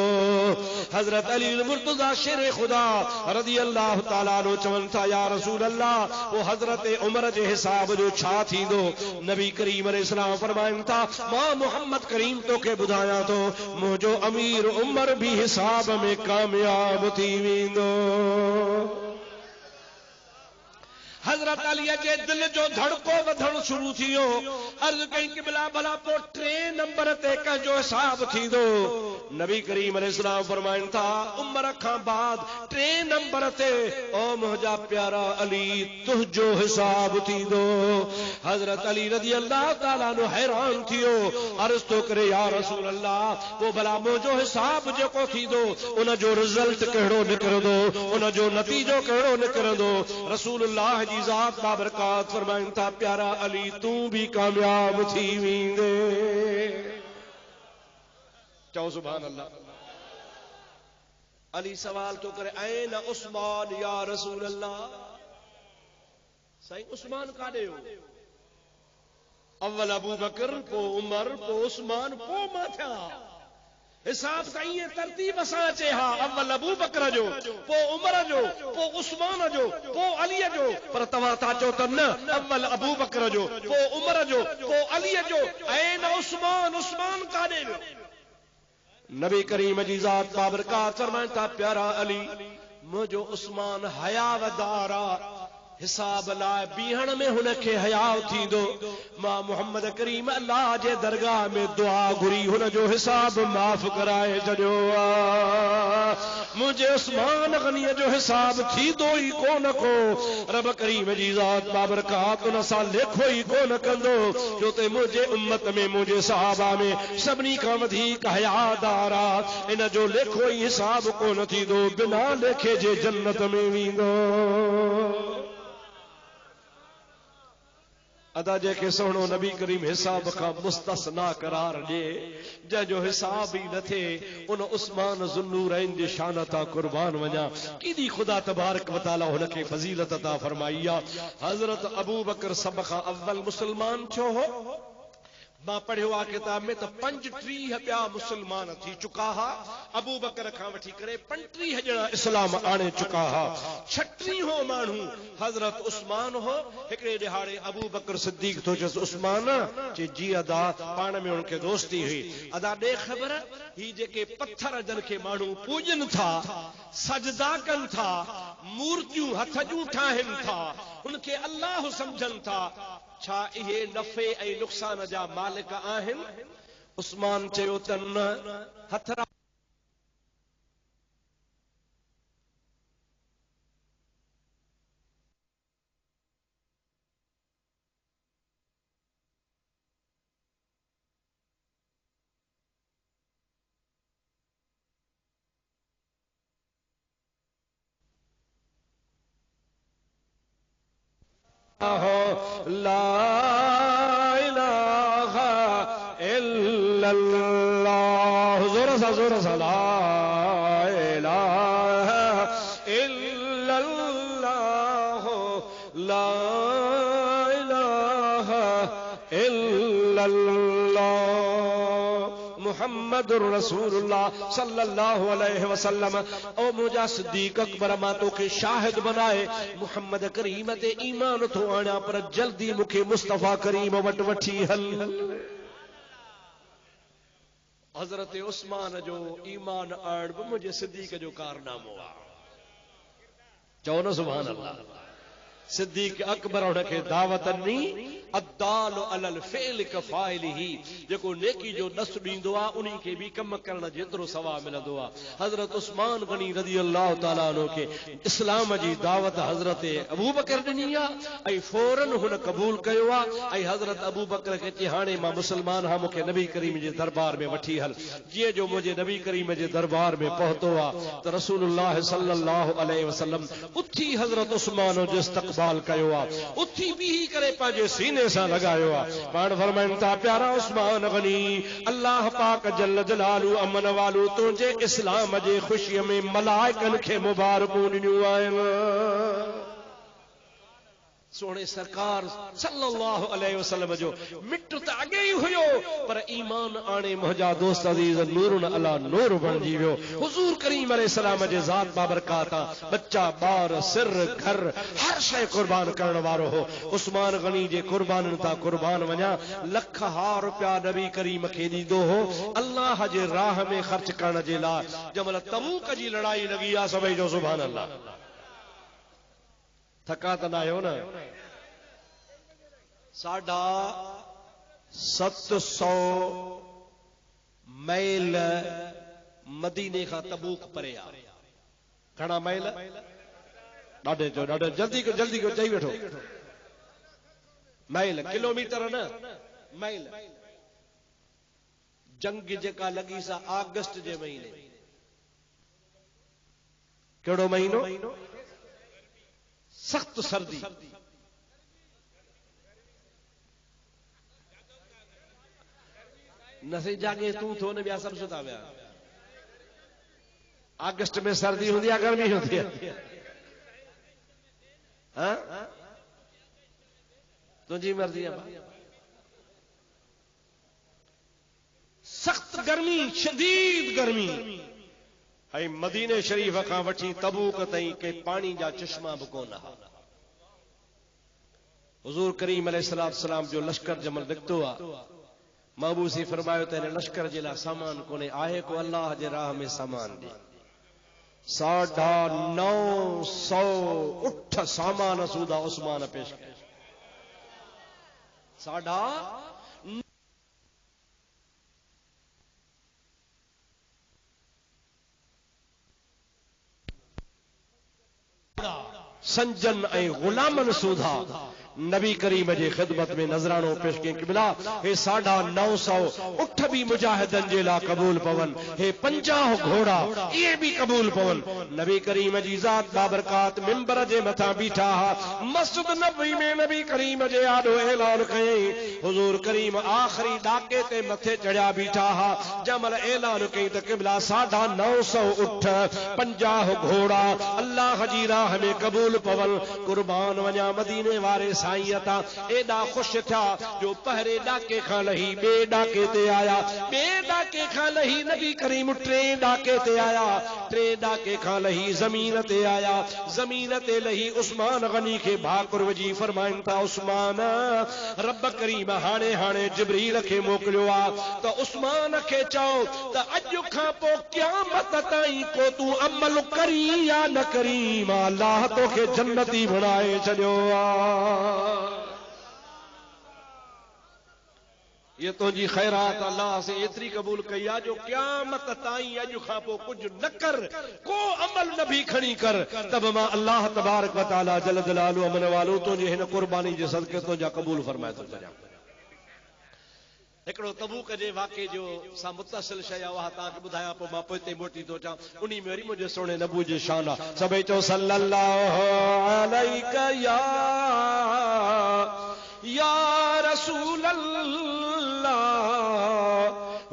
हज़रत अली मुर्तज़ा शेर ख़ुदा रज़ी अल्लाह ताला अन्हु चवनि था, या रसूल अल्लाह, वो हज़रत उमर जे हिसाब जो छा थींदो? नबी करीम अलैहिस्सलाम फरमाइनि था, मां मोहम्मद करीम तोखे ॿुधायां थो, मुंहिंजो अमीर उमर भी हिसाब में कामयाब थी वेंदो। हज़रत अली जे दिल जो धड़को वधण शुरू थी वियो। अर्ज़ कई क़िबला भला पोइ टे नंबर ते कंहिंजो हिसाब थींदो? नबी करीम अलैहिस्सलाम फरमाइनि था, उमर खां बाद टे नंबर ते ओ मुंहिंजा प्यारा अली तुंहिंजो हिसाब थींदो। हज़रत अली रज़ी अल्लाह ताला अन्हु हैरान थी वियो। अर्ज़ तो करे, या रसूल अल्लाह, पोइ भला मुंहिंजो हिसाब जेको थींदो उन जो रिज़ल्ट कहिड़ो निकिरंदो? उन जो नतीजो कहिड़ो निकिरंदो? रसूलुल्लाह जी ज़ात बाबरकात फरमाइनि था, प्यारा अली तूं भी कामयाब थी वेंदे। चओ सुभान अल्लाह। अली सवाल तो करे, ऐन उस्मान या रसूल अल्लाह, साईं उस्मान काॾे हो? अव्वल अबू बकर, पोइ उमर, पोइ उस्मान, पोइ मां थिया। हिसाब त ईअं तरतीब सां अचे हा, अव्वल अबू बकर जो, पोइ उमर जो, पोइ उस्मान जो, पोइ अलीअ जो। पर तव्हां था चओ त न, अव्वल अबू बकर जो, पोइ उमर जो, पोइ अलीअ जो। ऐन उस्मान, उस्मान काॾे वियो? नबी करीम जी ज़ात बाबरकात फरमाइनि था, प्यारा अली मुंहिंजो उस्मान हयावदार आहे, हिसाब लाइ बीहण में हुनखे हयाव थींदो। मां मोहम्मद करीम अल्लाह जे दरगाह में दुआ घुरी, हुन जो हिसाब माफ़ कराए छॾियो आहे। मुंहिंजे उस्मान गनीअ जो हिसाब थींदो ई कोन को। रब करीम जी ज़ात बाबरकात उन सां लेखो ई कोन कंदो, छो त मुंहिंजे उम्मत में, मुंहिंजे सहाबा में सभिनी खां वधीक हयादार आहे। इन जो लेखो ई हिसाब कोन थींदो, बिना लेखे जे जन्नत में वेंदो। अदा जेके सोहणो नबी करीम हिसाब खां मुस्तस्ना करार ॾे, जंहिंजो हिसाब ई न थिए, उन उस्मान ज़ुन्नूरैन जी शान तां कुर्बान वञा। केॾी ख़ुदा तबारक व तआला हुनखे फज़ीलत अता फरमाई आहे। हज़रत अबू बकर सभ खां अव्वल मुस्लमान थियो हो। मां पढ़ियो आहे किताब में त 35 ॿिया मुस्लमान थी चुका हा। अबू बकर खां वठी करे 35 ॼणा इस्लाम आणे चुका हा। 36 माण्हू हज़रत उस्मान हो। हिकिड़े ॾिहाड़े अबू बकर सिद्दीक़ थो चएसि, उस्मान जे जी अदा, पाण में उनखे दोस्ती हुई। अदा ॾे ख़बर, ही जेके पत्थर जन खे माण्हू पूॼनि था, सजदा कनि था, मूर्तियूं हथ जूं ठाहिनि था, उनखे अल्लाह सम्झनि था, छा इहे नफ़े ऐं नुक़सान जा मालिक आहिनि? उस्मान चयो त न, हथ ला इलाहा इल्लल्लाह, जोर सा ला इलाहा इल्लल्लाह, ला इलाहा इल्लल्लाह मुहम्मदुर रसूलुल्लाह सल्लल्लाहु अलैहि वसल्लम। ओ मुझा सिद्दीक अकबर मां तोखे शाहिद बनाए मुहम्मद करीम ते ईमान थो आणा, पर जल्दी मुखे मुस्तफा करीम वट वठी हल। हजरत उस्मान जो ईमान आण भी मुझे सिद्दीक जो कारनामो आ। चओ न सुभान अल्लाह। सिद्दीक अकबर उनखे दावत ॾिनी, अद्दाल अलल फ़िल कफ़ाइलिही, जेको नेकी जो दस ॾींदो आहे उन्हीं खे भी कम करण जेतिरो सवाब मिलंदो आहे। हज़रत उस्मान गनी रज़ी अल्लाह ताला अन्हु खे इस्लाम जी दावत हज़रत अबू बकर ॾिनी आहे ऐं फौरन हुन क़बूल कयो आहे ऐं हज़रत अबू बकर खे चई हाणे मां मुस्लमान हां, मूंखे नबी करीम जे दरबार में वठी हल। जीअं जो मुंहिंजे नबी करीम जे दरबार में पहुतो आहे त रसूलुल्लाह सल्लल्लाहु अलैहि वसल्लम उथी हज़रत उस्मान जो इस्तक़बाल कयो आहे, उथी बीही करे पंहिंजे सीने सां लॻायो आहे। पाण फरमाइनि था प्यारा उस्मान गनी, अल्लाह पाक जल जलालू अमन वालू तुंहिंजे इस्लाम जे ख़ुशीअ में मलाइकनि खे मुबारकूं ॾिनियूं आहिनि। सोने सरकार सल्लल्लाहु अलैहि वसल्लम जो मिट त अॻे ई हुयो, पर ईमान आणे मुंहिंजा दोस्त अज़ीज़ नूरुन अला नूर बणिजी वियो। हुज़ूर करीम अलैहिस्सलाम जे ज़ात बाबरकात बच्चा ॿार सिर घर हर शइ कुर्बान करण वारो हो। उस्मान गनी जे कुर्बाननि तां कुर्बान वञा, लख हार रुपया नबी करीम खे ॾींदो हो अल्लाह जे राह में ख़र्च करण जे लाइ। जंहिंमहिल तबूक जी लड़ाई लॻी आहे, सभई जो सुभान अल्लाह। थका त न आहियो न? 750 मैल मदीने खां तबूक परे आहे। घणा मैल? ॾाढे जल्दी को चई वेठो। मैल किलोमीटर न, मैल। जंग जेका लॻी सा अगस्त जे महीने। कहिड़ो महीनो? सख्त सर्दी। नसे जागे तू थो न ॿिया सभु सुता विया। अगस्त में सर्दी हूंदी आहे, गर्मी हूंदी आहे? तुंहिंजी मर्ज़ी आहे। सख्त गर्मी, शदीद गर्मी। ऐं मदीने शरीफ खां वठी तबूक ताईं के पानी जा चश्मा बि कोन हा। हुज़ूर करीम अलैहिस्सलाम जो लश्कर जमल निकितो आहे, महबूसी फरमायो त हिन लश्कर जे लाइ सामान कोन्हे, आहे को अल्लाह जे राह में सामान ॾे। 950 उठ सामान सूदा उस्मान पेश कया। 950 संजन ऐं गुलामन सूधा नबी करीम जे ख़िदमत में नज़रानो पेश कयईं। क़िबला हे 950 उठ भी मुजाहिदन जे लाइ क़बूल पवन, हे 50 घोड़ा ये भी कबूल पवन। नबी करीम जी ज़ात बाबरकात मिंबर जे मथां बीठा हा। मस्जिद नबवी में नबी करीम जे आॾो ऐलान कयईं। हुज़ूर करीम आख़िरी ॾाके ते मथे चढ़िया बीठा हा। जंहिंमहिल ऐलान कयईं त क़िबला 950 उठ 50 घोड़ा अल्लाह जी राह में क़बूल पवन, कुर्बान वञा मदीने वारे साईं ता एॾा ख़ुशि थिया जो पहिरे ॾाके खां लही ॿिए ॾाके ते आया, ॿिए ॾाके खां लही नबी करीम टे ॾाके ते आया, टे ॾाके खां लही ज़मीन ते आया, ज़मीन ते लही उस्मान गनी खे भाकुर विझी फरमाइनि था उस्मान रब करीम हाणे हाणे जिब्रील खे मोकिलियो आहे त उस्मान खे चओ त अॼु खां पोइ क़यामत ताईं को तूं अमल करी या न करी, मां अल्लाह तोखे जन्नती बणाए छॾियो आहे। ये तुझी खैरात अल्लाह से एतरी कबूल कई आहे जो क़यामत ताईं अॼु खां पोइ कुझु न कर, को अमल न भी खणी कर, तब मां अल्लाह तबारक व तआला जल जलालु अमन वालो तुझे हिन कुर्बानी जे सदके तुझा कबूल फरमाए थो छॾियां। हिकिड़ो तबूक जे वाक़े जो सा मुतसिल शय आहे तव्हांखे ॿुधायां पोइ मां पोइ मोटी थो अचां उन में वरी मुंहिंजे सोणे नबू जी शान आहे सभई चओ सल्लल्लाहु अलैका या रसूल अल्लाह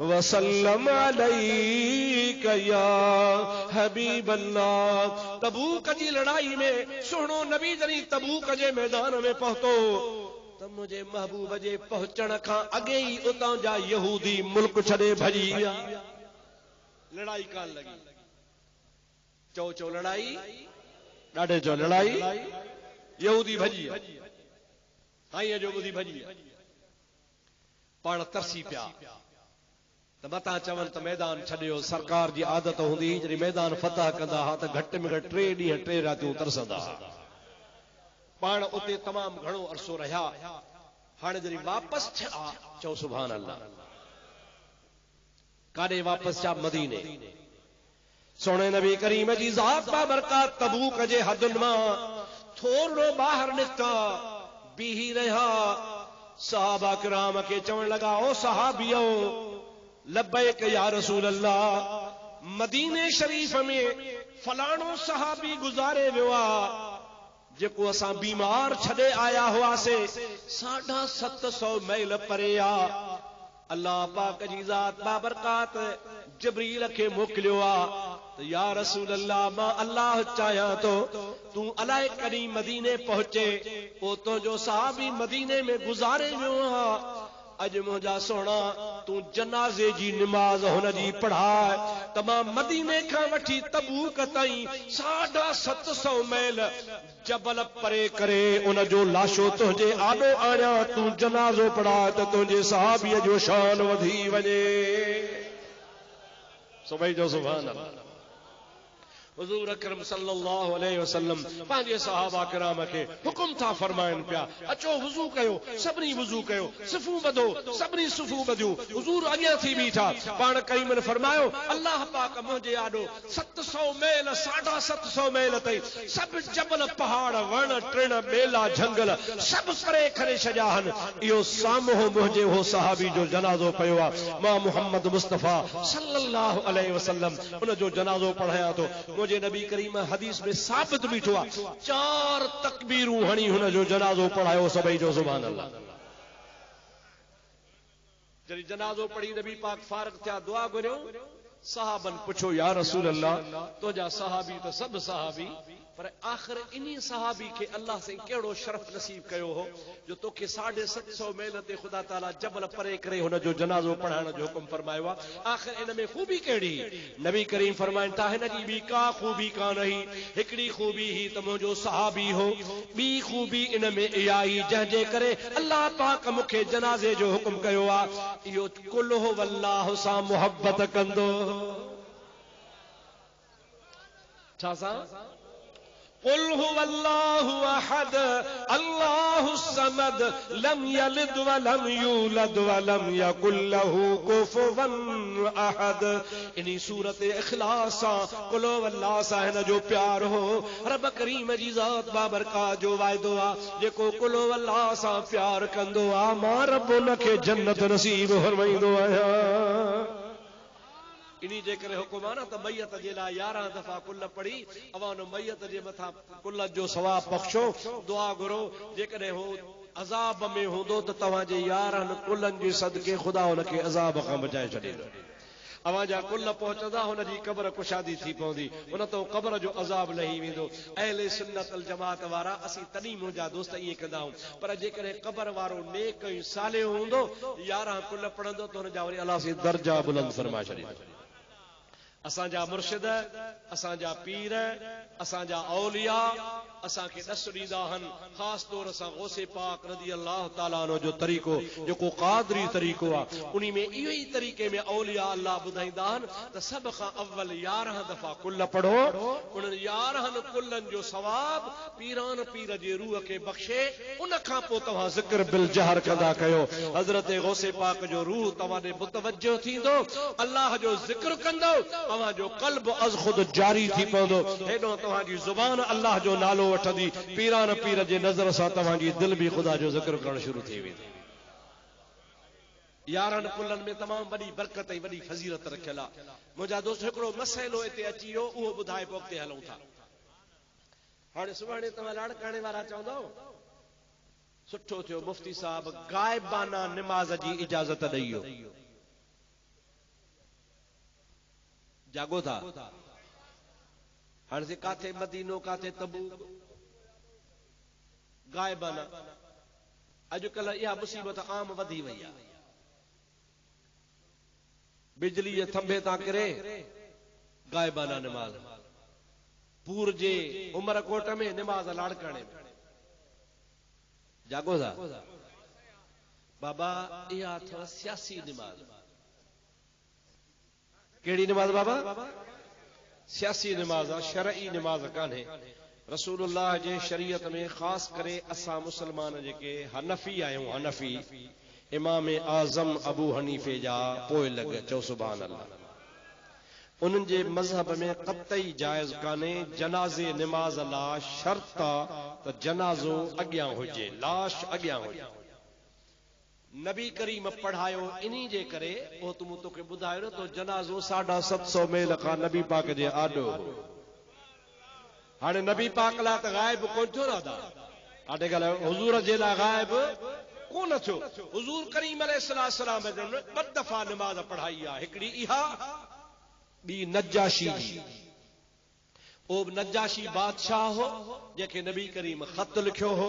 वसल्लम अलैका या हबीब अल्लाह। तबूक जी लड़ाई में सुहिणो नबी जॾहिं तबूक जे मैदान में पहुतो त मुंहिंजे महबूब जे पहुचण खां अॻे ई उतां जा यहूदी मुल्क छॾे भॼी विया। लड़ाई कान लॻी। चओ चओ लड़ाई ॾाढे चओ लड़ाई यहूदी भॼी विया। साईं जो ॿुधी भॼी विया। पाण तरसी पिया त मथां चवनि त मैदान छॾियो। सरकार जी आदत हूंदी जॾहिं मैदान फतह कंदा हुआ त घटि में घटि 3 ॾींहं 3 रातियूं तरसंदा हुआ। पाण उते तमामु घणो अरसो रहिया। हाणे जॾहिं वापसि थिया चओ सुभान अल्लाह। काॾे वापसि थिया? मदीने। सोणे नबी करीम जी ज़ात बाबरकात तबूक जे हदुनि मां थोरो ॿाहिरि निकिता, बीही रहिया। सहाबा किराम खे चवण लॻा ओ सहाबियो लब्बैक या रसूल अल्लाह। मदीने शरीफ में फलाणो सहाबी गुज़ारे वियो आहे जेको असां बीमार छॾे आया हुआसीं 750 मील परे आहे। अल्लाह पाक जी ज़ात बाबरकात जिब्रील खे मोकिलियो आहे त या रसूल अल्लाह मां अल्लाह चाहियां थो तूं अलाए कॾहिं मदीने पहुचे ओतो जो सहाबी मदीने में गुज़ारे वियो आहे। अॼु मुंहिंजा सोना तूं जनाज़े जी निमाज़ हुन जी पढ़ाए त मां मदीने खां वठी तबूक ताईं 750 मील जबल परे करे उन जो लाशो तुंहिंजे आॾो आणियां। तूं जनाज़ो पढ़ाए त तुंहिंजे सहाबीअ जो शान वधी वञे। सभई जो सुभान अल्लाह। हुज़ूर अकरम सल्लल्लाहु अलैहि वसल्लम पंहिंजे सहाबा किराम खे हुकुम था फरमाइनि पिया अचो वुज़ू कयो। सभिनी वुज़ू कयो। सिफ़ूं ॿधो। सभिनी सिफ़ूं ॿधियूं। हुज़ूर अॻियां थी बीठा। पाण करीमन फरमायो अल्लाह पाक मुंहिंजे आॾो 700 मील 750 मील ताईं सभु जबल पहाड़ वण टिण ॿेला झंगल सभु परे करे छॾिया आहिनि। इहो साम्हूं मुंहिंजे हो सहाबी जो जनाज़ो पियो आहे। मां मुहम्मद मुस्तफ़ा सल्लल्लाहु अलैहि वसल्लम उन जो जनाज़ो पढ़ायां थो। मुझे नबी करीम हदीस में साबित बीठो आहे 4 तकबीरूं हणी हुन जो जनाज़ो पढ़ायो। सभई जो सुभान अल्लाह। जॾहिं जनाज़ो पढ़ी नबी पाक फारग थिया दुआ घुरियो। सहाबन पुछो या रसूल अल्लाह तुंहिंजा सहाबी त सभु सहाबी पर आख़िर इन्हीं सहाबी के अल्लाह से कहिड़ो शरफ नसीब कयो हो जो तोखे 750 मील ते खुदा ताला जबल परे करे हुन जो जनाज़ो पढ़ाइण जो हुकुम फरमायो आहे। आख़िर इन में खूबी कहिड़ी? नबी करीम फरमाइनि था हिन जी ॿी का खूबी कान ही। हिकिड़ी खूबी ही त मुंहिंजो सहाबी हो। ॿी खूबी इन में इहा ई जंहिंजे करे अल्लाह पाक मूंखे जनाज़े जो हुकुम कयो आहे। इहो कुल हो वल्लाह सां मुहबत कंदो। छा सां? कुल हुवल्लाहु अहद अल्लाहु समद लम यलिद व लम यूलद व लम यकुल लहू कुफुवन अहद। इन्ही सूरत इखलास कुल हुवल्लाह सां हिन जो प्यार हो। रब करीम जी ज़ात बाबरकात जो वाइदो आहे जेको कुल हुवल्लाह सां प्यार कंदो आहे मां रब उन खे जन्नत नसीब फरमाईंदो आहियां। इन्हीं जे करे हुकुम आहे न त मैयत जे लाइ 11 दफ़ा कुल पढ़ी अवान मैयत जे मथां कुल जो सवाब बख़्शो दुआ घुरो। जेकॾहिं हो अज़ाब में हूंदो त तव्हांजे 11 कुलनि जे सदके ख़ुदा हुनखे अज़ाब खां बचाए छॾींदो। अवां जा कुल पहुचंदा हुन जी क़ब्र कुशादी थी पवंदी। उन तो क़ब्र जो अज़ाब लही वेंदो। अहले सुन्नत अल जमात वारा असीं तॾहिं मुंहिंजा दोस्त ईअं कंदा आहियूं पर जेकॾहिं क़ब्र वारो नेक ऐं सालिह हूंदो 11 कुल पढ़ंदो त हुन जा वरी अलाह से दर्जा बुलंद फरमाए छॾींदो। असांजा मुर्शिद असांजा पीर असांजा औलिया असांखे ॾस ॾींदा आहिनि। ख़ासि तौर सां गौसे पाक रज़ी अल्लाह ताला अन्हु जो तरीक़ो जेको क़ादरी तरीक़ो आहे उन में इहो ई तरीक़े में औलिया अल्लाह ॿुधाईंदा आहिनि त सभ खां अव्वल 11 दफ़ा कुल पढ़ो। उन्हनि 11 कुलनि जो सवाब पीरान पीर जे रूह खे बख़्शे। उन खां पोइ तव्हां ज़िक्र बिल जहर कंदा कयो। हज़रत गौसे पाक जो रूह तव्हां ॾे मुतवज्जो थींदो। अल्लाह जो ज़िक्र कंदो। तव्हां जो क़ल्ब अज़ ख़ुद जारी थी पवंदो। हेॾो तव्हांजी ज़ुबान अल्लाह जो नालो वठंदी। पीरान पीर जे नज़र सां तव्हांजी दिलि बि ख़ुदा जो ज़िक्र करणु शुरू थी वेंदी। यारनि पुलनि में तमामु वॾी बरकत ऐं वॾी फज़ीलत रखियल आहे। मुंहिंजा दोस्त हिकिड़ो मसइलो हिते अची वियो, उहो ॿुधाए पोइ अॻिते हलूं था। हाणे सुभाणे तव्हां लाड़काणे वारा चवंदव सुठो थियो मुफ्ती साहब गाइबाना निमाज़ जी इजाज़त ॾेई वियो। जागो था? हाणे से काथे मदीनो काथे तबूक गाइबाना। अॼुकल्ह इहा मुसीबत आम वधी वई आहे। बिजली जे थंभे तां किरे गाइबाना निमाज़, पूर जे उमरकोट में निमाज़ लाड़काणे में। जागो था? बाबा इहा अथव सियासी निमाज़। कहिड़ी निमाज़ बाबा? सियासी निमाज़ आहे, शरई निमाज़ कान्हे। रसूलुल्लाह जे शरीयत में ख़ासि करे असां मुसलमान जेके हनफी आहियूं, हनफी इमाम आज़म अबू हनीफे जा पोइ लॻ चओ सुभान अल्लाह। उन्हनि जे मज़हब में क़तई जाइज़ कान्हे जनाज़े निमाज़ ला शर्त आहे त जनाज़ो अॻियां हुजे, लाश अॻियां हुजे। नबी करीम पढ़ायो इन्ही जे करे उहो तोखे ॿुधायो न तो जनाज़ो 750 मेल खां नबी पाक जे आॾो हो। हाणे नबी पाक लाइ त गाइब कोन थियो दादा, आॾे ॻाल्हि हुज़ूर जे लाइ गाइब कोन थियो। हुज़ूर करीम अलैहिस्सलाम ॿ दफ़ा निमाज़ पढ़ाई आहे, हिकिड़ी इहा, ॿी नजाशी जी। ओ नजाशी बादशाह हो जंहिंखे नबी करीम ख़त लिखियो हो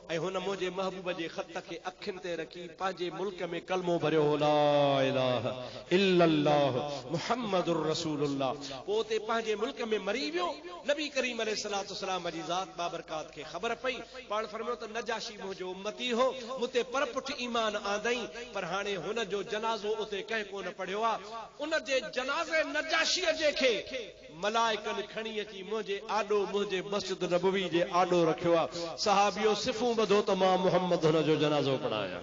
ऐं हुन मुंहिंजे महबूब जे ख़त खे अखियुनि ते रखी पंहिंजे मुल्क में कलमो भरियो हो, ला इलाहा इल्लल्लाह मुहम्मदुर रसूलुल्लाह। पोइ ते पंहिंजे मुल्क में मरी वियो। नबी करीम अलैहिस्सलाम जी ज़ात बाबरकात खे ख़बर पई। पाण फरमायो त नजाशी मुंहिंजो उम्मती हो, मूंते परपुठ ईमान आंदई, पर हाणे हुन जो जनाज़ो उते कंहिं कोन पढ़ियो आहे। उन जे जनाज़े नजाशीअ जेके मलाइकनि खणी अची मुंहिंजे आॾो, मुंहिंजे मस्जिद नबवी जे आॾो रखियो आहे। सहाबियो सिफ़ूं ॿधो त मां मोहम्मद हुन जो जनाज़ो पढ़ायां।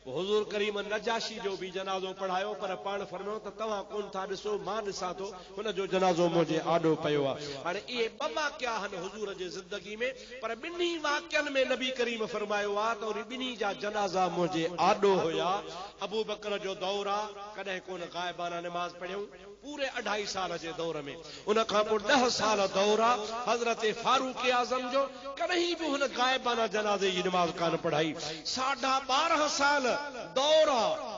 हुज़ूर करीम नजाशी जो भी जनाज़ो पढ़ायो, पर पाण फरमायो त तव्हां कोन था ॾिसो, मां ॾिसां थो, हुन जो जनाज़ो मुंहिंजे आॾो पियो आहे। हाणे इहे ॿ वाक़िया आहिनि हुज़ूर जे ज़िंदगी में, पर ॿिन्ही वाक़ियनि में नबी करीम फरमायो आहे त उन ॿिन्ही जा जनाज़ा मुंहिंजे आॾो हुया। अबू बकर जो दौर आहे, कॾहिं कोन गाइबाना निमाज़ पढ़ियूं पूरे 2.5 साल जे दौर में। उन खां पोइ 10 साल दौर आहे हज़रत फारूक आज़म जो, कॾहिं बि हुन गाइबाना जनाज़े जी निमाज़ कान पढ़ाई। 12.5 साल दौर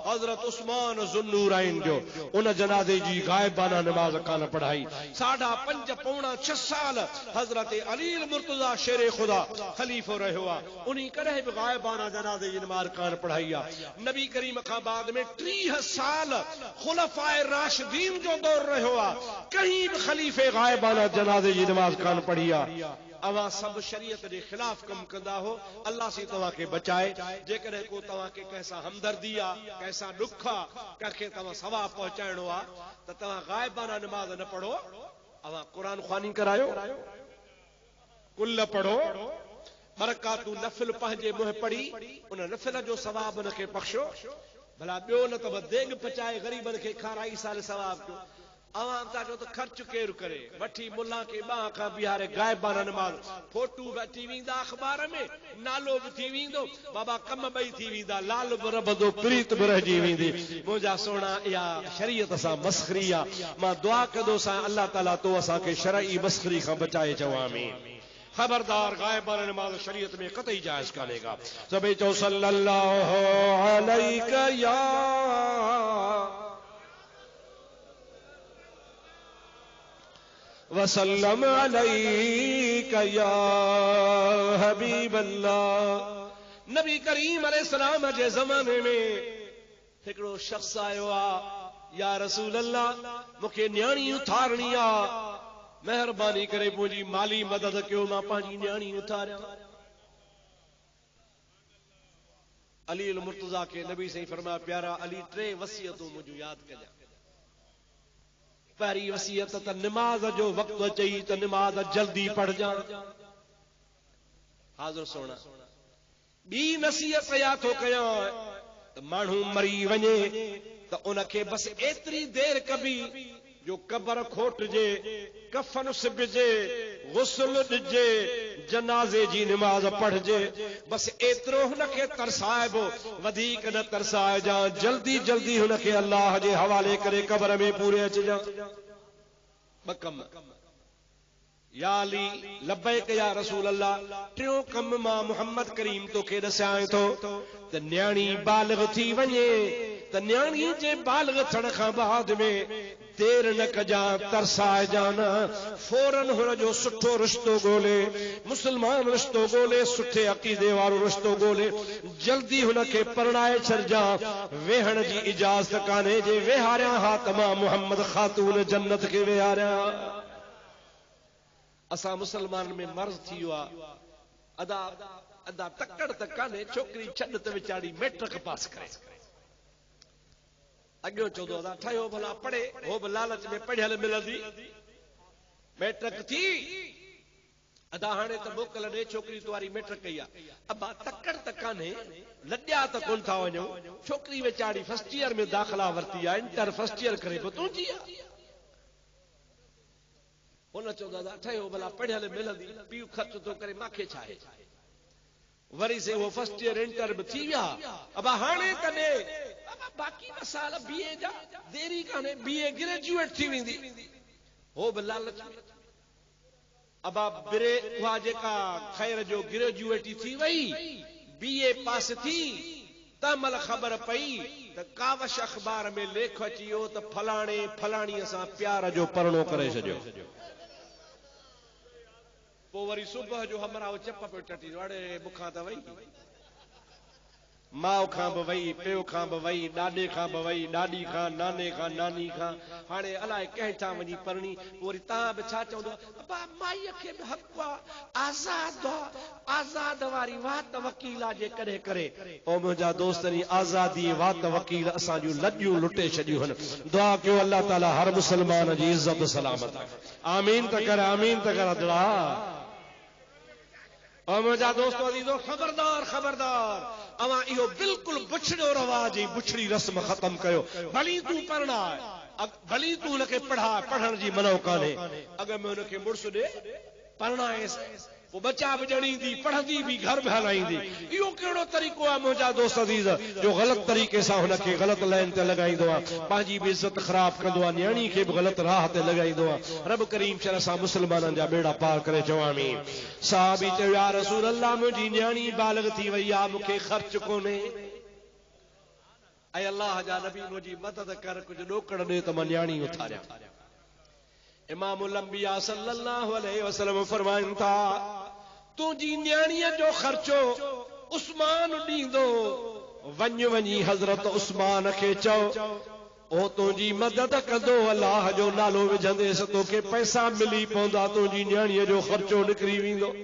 हज़रत उस्मान ज़ुन्नूरैन जो, उन जनाज़े जी गाइबाना निमाज़ कान पढ़ाई। 5.5 पौणा 6 साल हज़रत अली मुर्तज़ा शेरे खुदा खलीफ़ो रहियो आहे, उन्हीं कॾहिं बि गाइबाना जनाज़े जी निमाज़ कान पढ़ाई आहे। नबी करीम खां बाद में 30 साल खुलफ़ाए राशिदीन जो दौर रहियो आहे, कहीं बि खलीफ़े गाइबाना जनाज़े जी निमाज़ कान पढ़ी आहे। अवां सब शरीयत के खिलाफ कम कंदा हो, अल्लाह से तव्हां के बचाए। जेकॾहिं को तव्हां के कैसा हमदर्दी आ, कैसा दुख आ, कंहिंखे तव्हां सवाब पहुचाइणो आ त तव्हां गाइबाना निमाज़ न पढ़ो, अवां कुरान ख़्वानी करायो, कुल पढ़ो, बरकातू नफिल पंहिंजे मुंह पढ़ी उन नफिल जो सवाब उनखे बख़्शो। भला ॿियो न त देग पचाए ग़रीबनि खे खाराई साल सवाब कयो। अवां था चओ त ख़र्च केरु करे, वठी मुल्ला खे ॿाह खां बिहारे गाइबाना निमाज़, फोटू बि अची वेंदा अख़बार में, नालो बि थी वेंदो, बाबा कम ॿई थी वेंदा, लाल बि रबंदो, प्रीत बि रहिजी वेंदी। मुंहिंजा सोना इहा शरीयत सां मस्ख़री आहे। मां दुआ कंदोसां अल्लाह ताला तो असांखे शरई मस्ख़री खां बचाए चवां। आमीन। खबरदार गाइबाना निमाज़ शरीयत में कतई जायज़ कान्हेगा। सभई चओ सल्लल्लाहु अलैका या वसल्लम अलैका या हबीब अल्लाह। नबी करीम अलैहिस्सलाम जे ज़माने में हिकिड़ो शख्स आयो आहे, या रसूल अल्लाह मूंखे न्याणी उथारणी आहे, मेहरबानी करे मुंहिंजी माली मदद कयो, मां पंहिंजी न्याणी उथारियां। अली मुर्तज़ा के नबी सही फरमाया, प्यारा अली 3 वसियतूं मुंहिंजूं यादि कजां। पहिरीं वसियत त निमाज़ जो वक़्तु अचई त निमाज़ जल्दी पढ़जां। हाज़िर सोना। ॿी नसीहत या थो कयां त माण्हू मरी वञे त उनखे बस एतिरी देर कबी जो कबर खोटजे, कफन सिबजे, गुस्ल ॾिजे, जनाज़े जी निमाज़ पढ़जे, बस एतिरो हुनखे तरसाइबो, वधीक न तरसाए जा, जल्दी जल्दी हुनखे अल्लाह जे हवाले करे कबर में पूरे अचजा। ॿ कम, या अली लब्बैक या रसूल अल्लाह। टियों कम मां मुहम्मद करीम तोखे ॾसाए थो त न्याणी बालिग़ थी वञे त न्याणी जे बालिग़ थियण खां बाद में देर न कजा, तरसाए जाना, फौरन हुन जो सुठो रिश्तो ॻोल्हे, मुस्लमान रिश्तो ॻोल्हे, सुठे अक़ीदे वारो रिश्तो ॻोल्हे, जल्दी हुनखे परणाए छॾिजा। वेहण जी इजाज़त कान्हे, जे वेहारियां हा त मां मुहम्मद ख़ातून जन्नत खे वेहारियां। असां मुसलमान में मर्ज़ थी वियो आहे, अदा अदा तकड़ त कान्हे, छोकिरी छॾ त वीचारी मैट्रिक पास करे, अॻियो चवंदो अदा ठहियो भला पढ़े, हो बि लालच में पढ़ियल मिलंदी, मैट्रिक थी अदा हाणे त मोकल ॾे, छोकिरी तुम्हारी मैट्रिक कई आहे। अबा तकड़ त कान्हे, लॾिया त कोन था वञूं, छोकिरी वीचारी फर्स्ट ईयर में दाख़िला वरिती आहे, इंटर फर्स्ट ईयर करे पोइ तूं जी आहे। हुन चवंदो दादा ठहियो भला पढ़ियल मिलंदी, पीउ ख़र्च थो करे, मूंखे छा आहे। वरी से वो फर्स्ट ईयर इंटर में थी विया, अब हाणे तॾे बाक़ी साल बीए जा देरी कान्हे, बीए ग्रेजुएट थी वेंदी, हो बि लालच में। अब बिरे उहा जेका ख़ैर जो ग्रेजुएट थी वई, बीए पास थी, तमल ख़बर पई त कावश अख़बार में लेख अची वियो त फलाणे फलाणीअ सां प्यार जो परणो करे छॾियो। पोइ वरी सुबुह जो हमरा चप पियो टटी, अड़े मूंखां त वई, माउ खां बि वई, पियो खां बि वई, ॾाॾे खां बि वई, ॾाॾी खां, नाने खां, नानी खां, हाणे अलाए कंहिंठां वञी परणी। वरी तव्हां बि छा चवंदो, अबा माईअ खे बि हक़ आहे, आज़ाद आहे, आज़ाद वारी वात वकील आहे जे कॾहिं करे। ओ मुंहिंजा दोस्तनी, आज़ादी वात वकील असां जूं लॼूं लुटे छॾियूं आहिनि। दुआ कयो अल्लाह ताला हर मुसलमान जी इज़त सलामत रखे। आमीन त कर, आमीन त कर दुआ। और मुंहिंजा दोस्तो अज़ीज़ो, ख़बरदार ख़बरदार, अवां इहो बिल्कुलु बुछड़ो रवाज जी बुछड़ी रस्म ख़त्म कयो। भली तूं पढ़ाए, भली तूं हुनखे पढ़ाए, पढ़ण जी मनो कान्हे, अॻ में हुनखे मुड़ुस ॾे पढ़ाएसि, पोइ बचा बि ॼणींदी, पढ़ंदी बि, घर बि हलाईंदी। इहो कहिड़ो तरीक़ो आहे मुंहिंजा दोस्त अज़ीज़, जो ग़लति तरीक़े सां हुनखे ग़लति लाइन ते लॻाईंदो आहे, पंहिंजी बि इज़त ख़राब कंदो आहे, न्याणी खे बि ग़लति राह ते लॻाईंदो आहे। रब करीम शर सां मुस्लमाननि जा बेड़ा पार करे चवां आमीन। साहबी चयो, या रसूल अल्लाह, मुंहिंजी न्याणी बालिग़ थी वई आहे, मूंखे ख़र्च कोन्हे। ऐं अल्लाह जा नबी, मुंहिंजी मदद कर, कुझु ॾोकड़ ॾे त मां न्याणी उथारियां। इमामुल अंबिया सल्लल्लाहु अलैहि वसल्लम फरमाइनि था, तुंहिंजी न्याणीअ जो ख़र्चो उस्मान ॾींदो, वञ वञी हज़रत उस्मान खे चओ, ओ तुंहिंजी मदद कंदो, अल्लाह जो नालो विझंदेसि, तोखे पैसा मिली पवंदा, तुंहिंजी न्याणीअ जो ख़र्चो निकिरी वेंदो।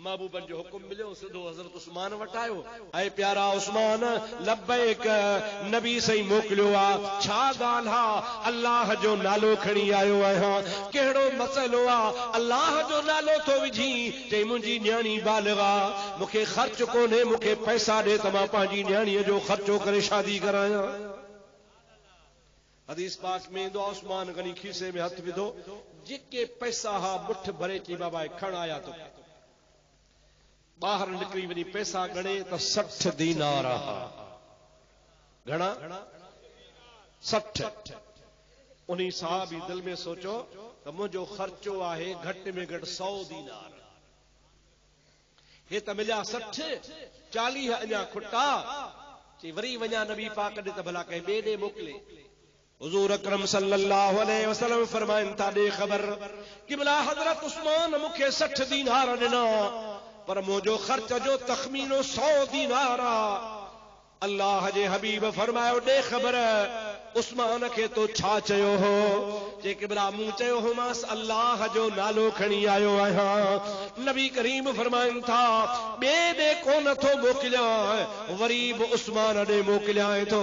महबूबन जो हुकुम मिलियो, सिधो हज़रत उस्मान वटि आयो। ऐं प्यारा उस्मान, लब्बैक, नबी सही मोकिलियो आहे, छा ॻाल्हि आहे, अल्लाह जो नालो खणी आयो आहियां, कहिड़ो मसइलो आहे, अल्लाह जो नालो थो विझी, चई मुंहिंजी न्याणी बालिग़ आहे, मूंखे ख़र्च कोन्हे, मूंखे पैसा ॾे त मां पंहिंजी न्याणीअ जो ख़र्चो करे शादी करायां। हदीस पाक में ईंदो आहे, उस्मान गनी खीसे में हथ विधो, जेके पैसा हा मुठ भरे चई बाबा खण आया तो, ॿाहिरि निकिरी वञी पैसा गणे त 60 दीनार। घणा? 60। उन साहब दिल में सोचो त मुंहिंजो ख़र्चो आहे घटि में घटि 100 दीनार, हे त मिलिया 60, 40 अञा खुटा। चई वरी वञा नबी पाक ॾे त भला कंहिं ॿिए ॾे मोकिले। हुज़ूर अकरम सल्लल्लाहु अलैहि वसल्लम फरमाइनि था, ॾे ख़बर कि भला हज़रत उस्मान मूंखे 60 दीनार ॾिना, पर मुंहिंजो ख़र्च जो तख़मीनो 100 दीनार आहे। अल्लाह जे हबीब फरमायो, ॾे ख़बर उस्मान खे तो छा चयो हो? जेके भला मूं चयो होमांसि अल्लाह जो नालो खणी आयो आहियां। नबी करीम फरमाइनि था, ॿिए ॾे कोन थो मोकिलियां, वरी बि उस्मान ॾे मोकिलियां थो।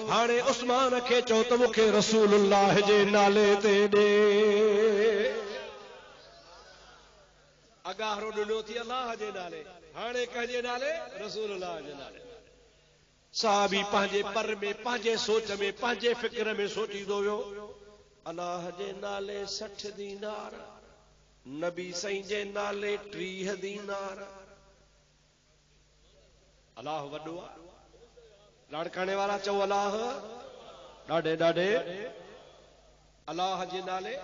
हाणे उस्मान खे चओ त मूंखे रसूलुल्लाह जे नाले ते ॾे। अगारो ॾिनो थी अल्लाह जे नाले, हाणे कंहिंजे नाले? रसूलुल्लाह जे नाले। साहबी पंहिंजे पर में, पंहिंजे सोच में, पंहिंजे फिक्र में सोची दो वियो, अल्लाह जे नाले 60 दीनार, नबी साईं जे नाले 30 दीनार। अल्लाह वॾो आहे। लाड़काने वारा चओ अल्लाह ॾाढे ॾाढे। अल्लाह जे नाले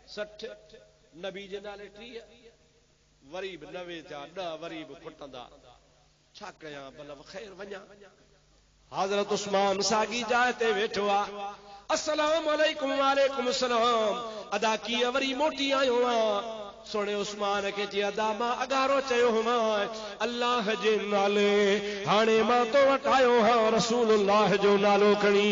60, नबी जे नाले 30, वरी बि 90 थिया, 10 वरी बि खुटंदा। छा कयां भला ख़ैर वञा। हज़रत उस्मान साॻी जाइ ते वेठो आहे। अस्सलाम वालेकुम, वालेकुम सलाम। अदा कीअं वरी मोटी आयो आहियां। सोने उस्मान के जी अदा मां अगारो चयो हुमा, अल्लाह जे नाले हाणे मां तो वट आयो हां रसूलुल्लाह जो नालो खणी,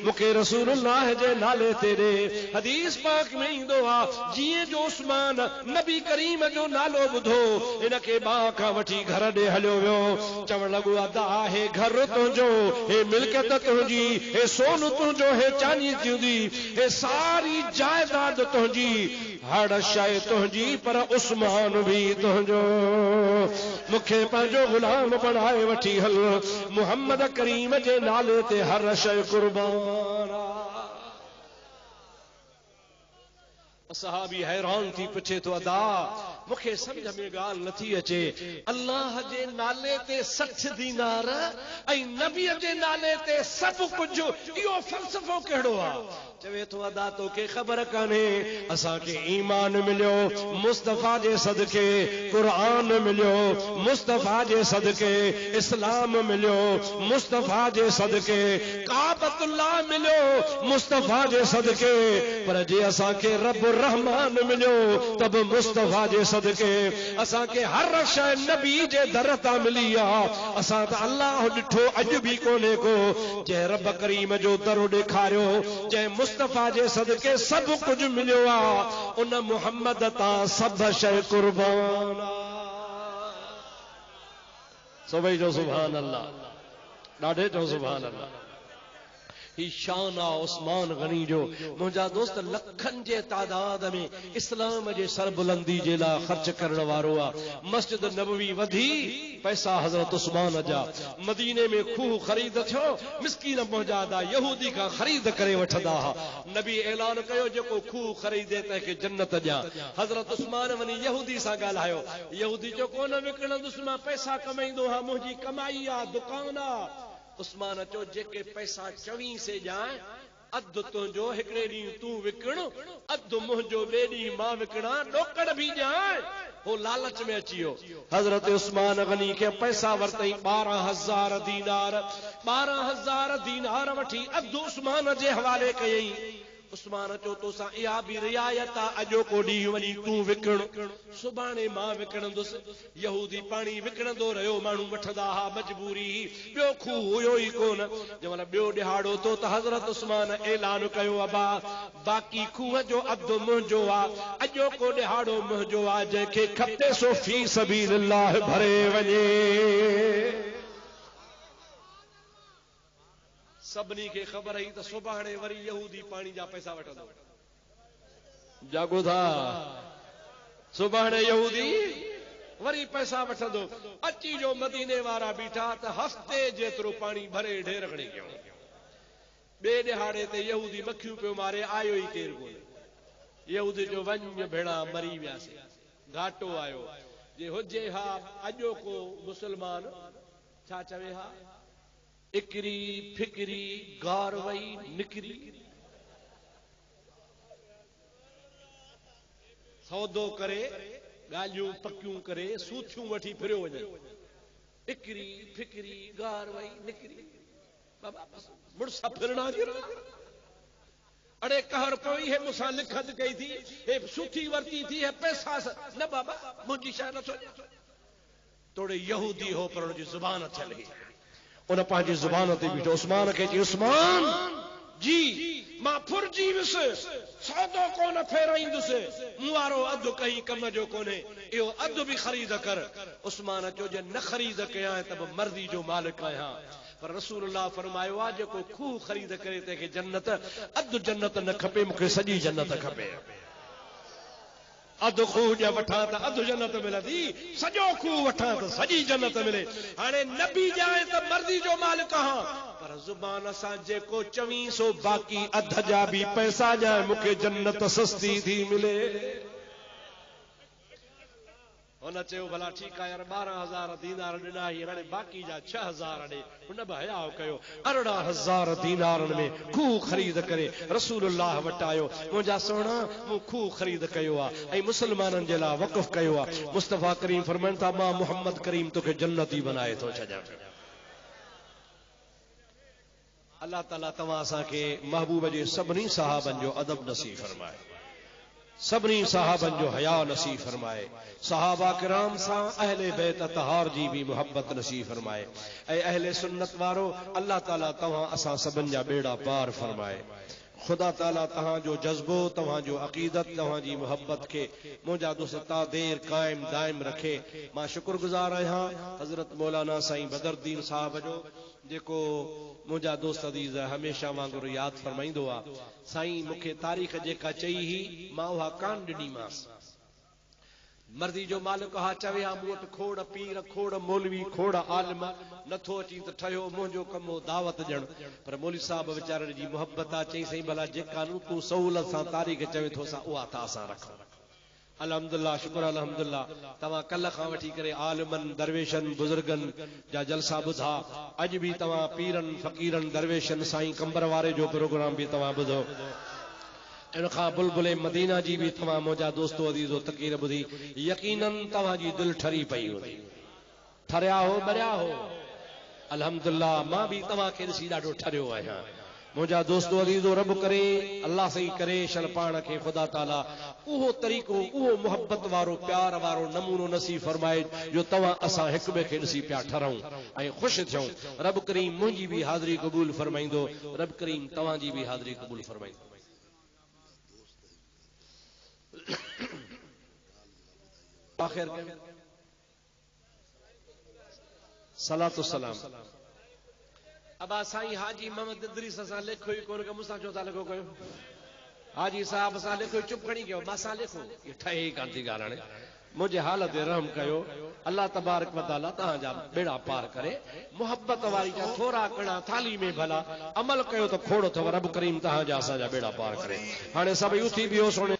मूंखे रसूलुल्लाह जे नाले ते दे। हदीस पाक में ईंदो आहे, जीअं जो उस्मान नबी करीम जो नालो ॿुधो, इन खे बाह खां वठी घर ॾे हलियो वियो। चवण लॻो, अदा हे घर तुंहिंजो, हे मिल्कियत तुंहिंजी, हे सोन तुंहिंजो, हे चांदी तुंहिंजी, हे सारी जायदाद तुंहिंजी, हर शइ तुंहिंजी, पर उस्मान भी तुंहिंजो। मूंखे पंहिंजो गुलाम बणाए वठी हल, मुहम्मद करीम जे नाले ते हर शइ कुर्बान। सहाबी हैरान थी पुछे तो, अदा मूंखे समझ में ॻाल्हि नथी अचे, अल्लाह जे नाले ते 60 दीनार ऐं नबीअ जे नाले ते सभु कुझु, इहो फ़लसफ़ो कहिड़ो आहे? चवे तो, अदा तोखे ख़बर कान्हे, असांखे ईमान मिलियो मुस्तफ़ा जे सदके, क़ुरान मिलियो मुस्तफ़ा जे सदके, इस्लाम मिलियो मुस्तफ़ा जे सदके, काबतुल्लाह मिलियो मुस्तफ़ा जे सदके, पर जे असांखे रब रहमान मिलियो तब मुस्तफ़ा जे सदके। असांखे हर शइ नबी जे दर तां मिली आहे। असां त अल्लाह ॾिठो अॼु बि कोन्हे को, जंहिं रब करीम जो दर ॾेखारियो, जंहिं मुस्तफ़ा जे सदके सभु कुझु मिलियो आहे, उन मुहम्मद तां सभु शइ कुर्बान। सभई जो सुभान अल्लाह, ॾाढे जो सुभान अल्लाह। ही शान आहे उस्मान गनी जो। मुंहिंजा दोस्त लखनि जे तादाद में इस्लाम जे सरबुलंदी जे लाइ ख़र्च करण वारो आहे। मस्जिद नबवी वधी, पैसा हज़रत उस्मान जा। मदीने में खूह ख़रीद थियो, मिस्कीन मौजादा यहूदी खां ख़रीद करे वठंदा हुआ। नबी ऐलान कयो, जेको खूह ख़रीदे तंहिंखे जन्नत ॾियां। हज़रत उस्मान वञी यहूदी सां ॻाल्हायो। यहूदी जो कोन विकिणंदुसि, मां पैसा कमाईंदो आहियां, मुंहिंजी कमाई आहे, दुकान आहे। उस्मान चो, जेके पैसा 24 से जाए, अधु तुंहिंजो, हिकिड़े ॾींहुं तूं विकिण, अधु मुंहिंजो, ॿिए ॾींहुं मां विकिणा, ॾोकड़ बि जाए। हो लालच में अची वियो। हज़रत उस्मान गनी खे पैसा वरितई 12,000 दीनार। 12,000 दीनार वठी अधु उस्मान जे हवाले कयई। उस्मान चो, तोसां इहा बि रियायत आहे, अॼोको ॾींहुं वञी तूं विकिण, सुभाणे मां विकिणंदुसि। यहूदी पाणी विकिणंदो रहियो, माण्हू वठंदा हुआ, मजबूरी, ॿियो खूह हुयो ई कोन। जंहिंमहिल ॿियो ॾिहाड़ो तो त हज़रत उस्मान ऐलान कयो, अबा बाक़ी खूह जो अधु मुंहिंजो आहे, अॼोको ॾिहाड़ो मुंहिंजो आहे, जंहिंखे खपे सो फी सबीलिल्लाह भरे वञे। सभिनी खे ख़बर हुई त सुभाणे वरी यहूदी पाणी जा पैसा वठंदो। जागो था, सुभाणे यहूदी वरी पैसा वठंदो। अची जो मदीने वारा बीठा त हफ़्ते जेतिरो पाणी भरे ढेर खणी कयो। ॿिए ॾिहाड़े ते यहूदी मखियूं पियो मारे, आयो ई केरु कोन। यहूदी जो वञ भेणा मरी वियासीं, घाटो आयो। जे हुजे हा अॼोको मुसलमान, छा चवे हा, इकरी फिकरी गार वई निकरी। सौदो करे, ॻाल्हियूं पकियूं करे, सूथियूं वठी फिरियो वञे। इकरी फिकरी गार वई निकरी। बाबा मुड़सा फिरणा जी अड़े कहर पई है, मूंसां लिखत कई थी, हे सूठी वरती थी है, पैसा न बाबा मुंहिंजी शइ नथो। तोड़े यहूदी हो पर उनजी ज़ुबान थियल हुई। उन पंहिंजी ज़ुबान ते बीठो। उस्मान खे चई, उस्मान जी मां फुरजी वियुसि, सौदो कोन फेराईंदुसि, मूं वारो अधु कहीं कम जो कोन्हे, इहो अधु बि ख़रीद कर। उस्मान चयो, जे न ख़रीद कयां त बि मर्ज़ी जो मालिक आहियां। पर रसूलुल्लाह फरमायो आहे, जेको खूह ख़रीद करे तंहिंखे जन्नत, अधु जन्नत न खपे, मूंखे सॼी जन्नत खपे। अधु खूह ज वठां त अधु जन्नत मिलंदी, सॼो खूह वठां त सॼी जन्नत मिले। हाणे नबी जाए त मर्ज़ी जो मालिक आहियां, पर ज़ुबान सां जेको चवीं सो बाक़ी अध जा बि पैसा ॼाए मूंखे जन्नत सस्ती थी मिले। हुन चयो भला ठीकु आहे यार 12,000 दीनार ॾिना ही, हाणे बाक़ी जा 6,000 ॾे। हुन बि हया कयो, 18,000 दीनारनि में खूह ख़रीद करे रसूलुल्लाह वटि आयो। मुंहिंजा सोना मूं खूह ख़रीद कयो आहे ऐं मुस्लमाननि जे लाइ वक़फ़ कयो आहे। मुस्तफ़ा करीम फरमाइनि था मां मोहम्मद करीम तोखे जन्नती बनाए थो छॾियां। अल्लाह ताला तव्हां असांखे महबूब जे सभिनी सहाबनि जो अदब नसीब फरमाए, सभिनी सहाबनि जो हया नसीब फरमाए, सहाबा किराम सां अहले बैत अतहार जी भी मोहब्बत नसीब फरमाए। ऐं अहले सुन्नत वारो अल्लाह ताला तव्हां असां सभिनि जा बेड़ा पार फरमाए। खुदा ताला तव्हां जो जज्बो, तव्हां जो अक़ीदत, तव्हां जी मोहब्बत खे मुंहिंजा दोस्त ता देर कायम दायम रखे। मां शुक्रगुज़ार आहियां हज़रत मौलाना साईं बदरुद्दीन साहब जो, जेको मुंहिंजा दोस्त अज़ीज़ हमेशा वांगुरु यादि फरमाईंदो आहे। साईं मूंखे तारीख़ जेका चई हुई मां उहा कान ॾिनीमांसि। मर्ज़ी जो मालिक हा चवे हा मूं वटि खोड़ पीर, खोड़ मौलवी, खोड़ आलिम, नथो अची त ठहियो मुंहिंजो कमु दावत ॾियणु। पर मौलवी साहब वीचारनि जी मोहब्बत आहे, चई साईं भला जेका तूं सहूलत सां तारीख़ चवे थो असां उहा त असां रखूं। अल्हम्दुलिल्लाह, शुक्र अल्हम्दुलिल्लाह। तव्हां कल्ह खां वठी करे आलिमनि, दरवेशनि, बुज़ुर्गनि जा जलसा ॿुधा। अॼु बि तव्हां पीरनि, फ़क़ीरनि, दरवेशनि, साईं कंबर वारे जो प्रोग्राम बि तव्हां ॿुधो। इन खां बुलबुले मदीना जी भी तव्हां मुंहिंजा दोस्तो अज़ीज़ो तक़रीर ॿुधी। यकीनन तव्हांजी दिलि ठरी पई हूंदी, ठरिया हो मरिया हो। अल्हम्दुलिल्लाह, मां भी तव्हांखे ॾिसी ॾाढो ठरियो आहियां। मुंहिंजा दोस्तो अज़ीज़ो, रब करे अल्लाह सही करे शल पाण खे ख़ुदा ताला उहो तरीक़ो, उहो मोहब्बत वारो, प्यार वारो नमूनो नसीब फरमाए जो तव्हां असां हिक ॿिए खे ॾिसी पिया ठरूं ऐं ख़ुशि थियूं। रब करीम मुंहिंजी भी हाज़िरी क़बूल फरमाईंदो, रब करीम तव्हांजी भी हाज़िरी क़बूल फरमाईंदो। आखिर सलातो सलाम अबा साईं हाजी मोहम्मद इदरीस सां लिखो ई कोन, मूंसां चो था लिखो कयो। हाजी साहब सां लिखो, चुप खणी कयो, मां लिखो, ये ठहे ई कान थी ॻाल्हाइण। मुझे हालत रहम कयो। अल्लाह तबारक व तआला तव्हांजा बेड़ा पार करे। मोहब्बत वारी जा थोरा कणा थाली में भला अमल कयो तो खोड़ो अथव। रब करीम तव्हांजा असांजा बेड़ा पार करे। हाणे सभई उथी बिहो सोने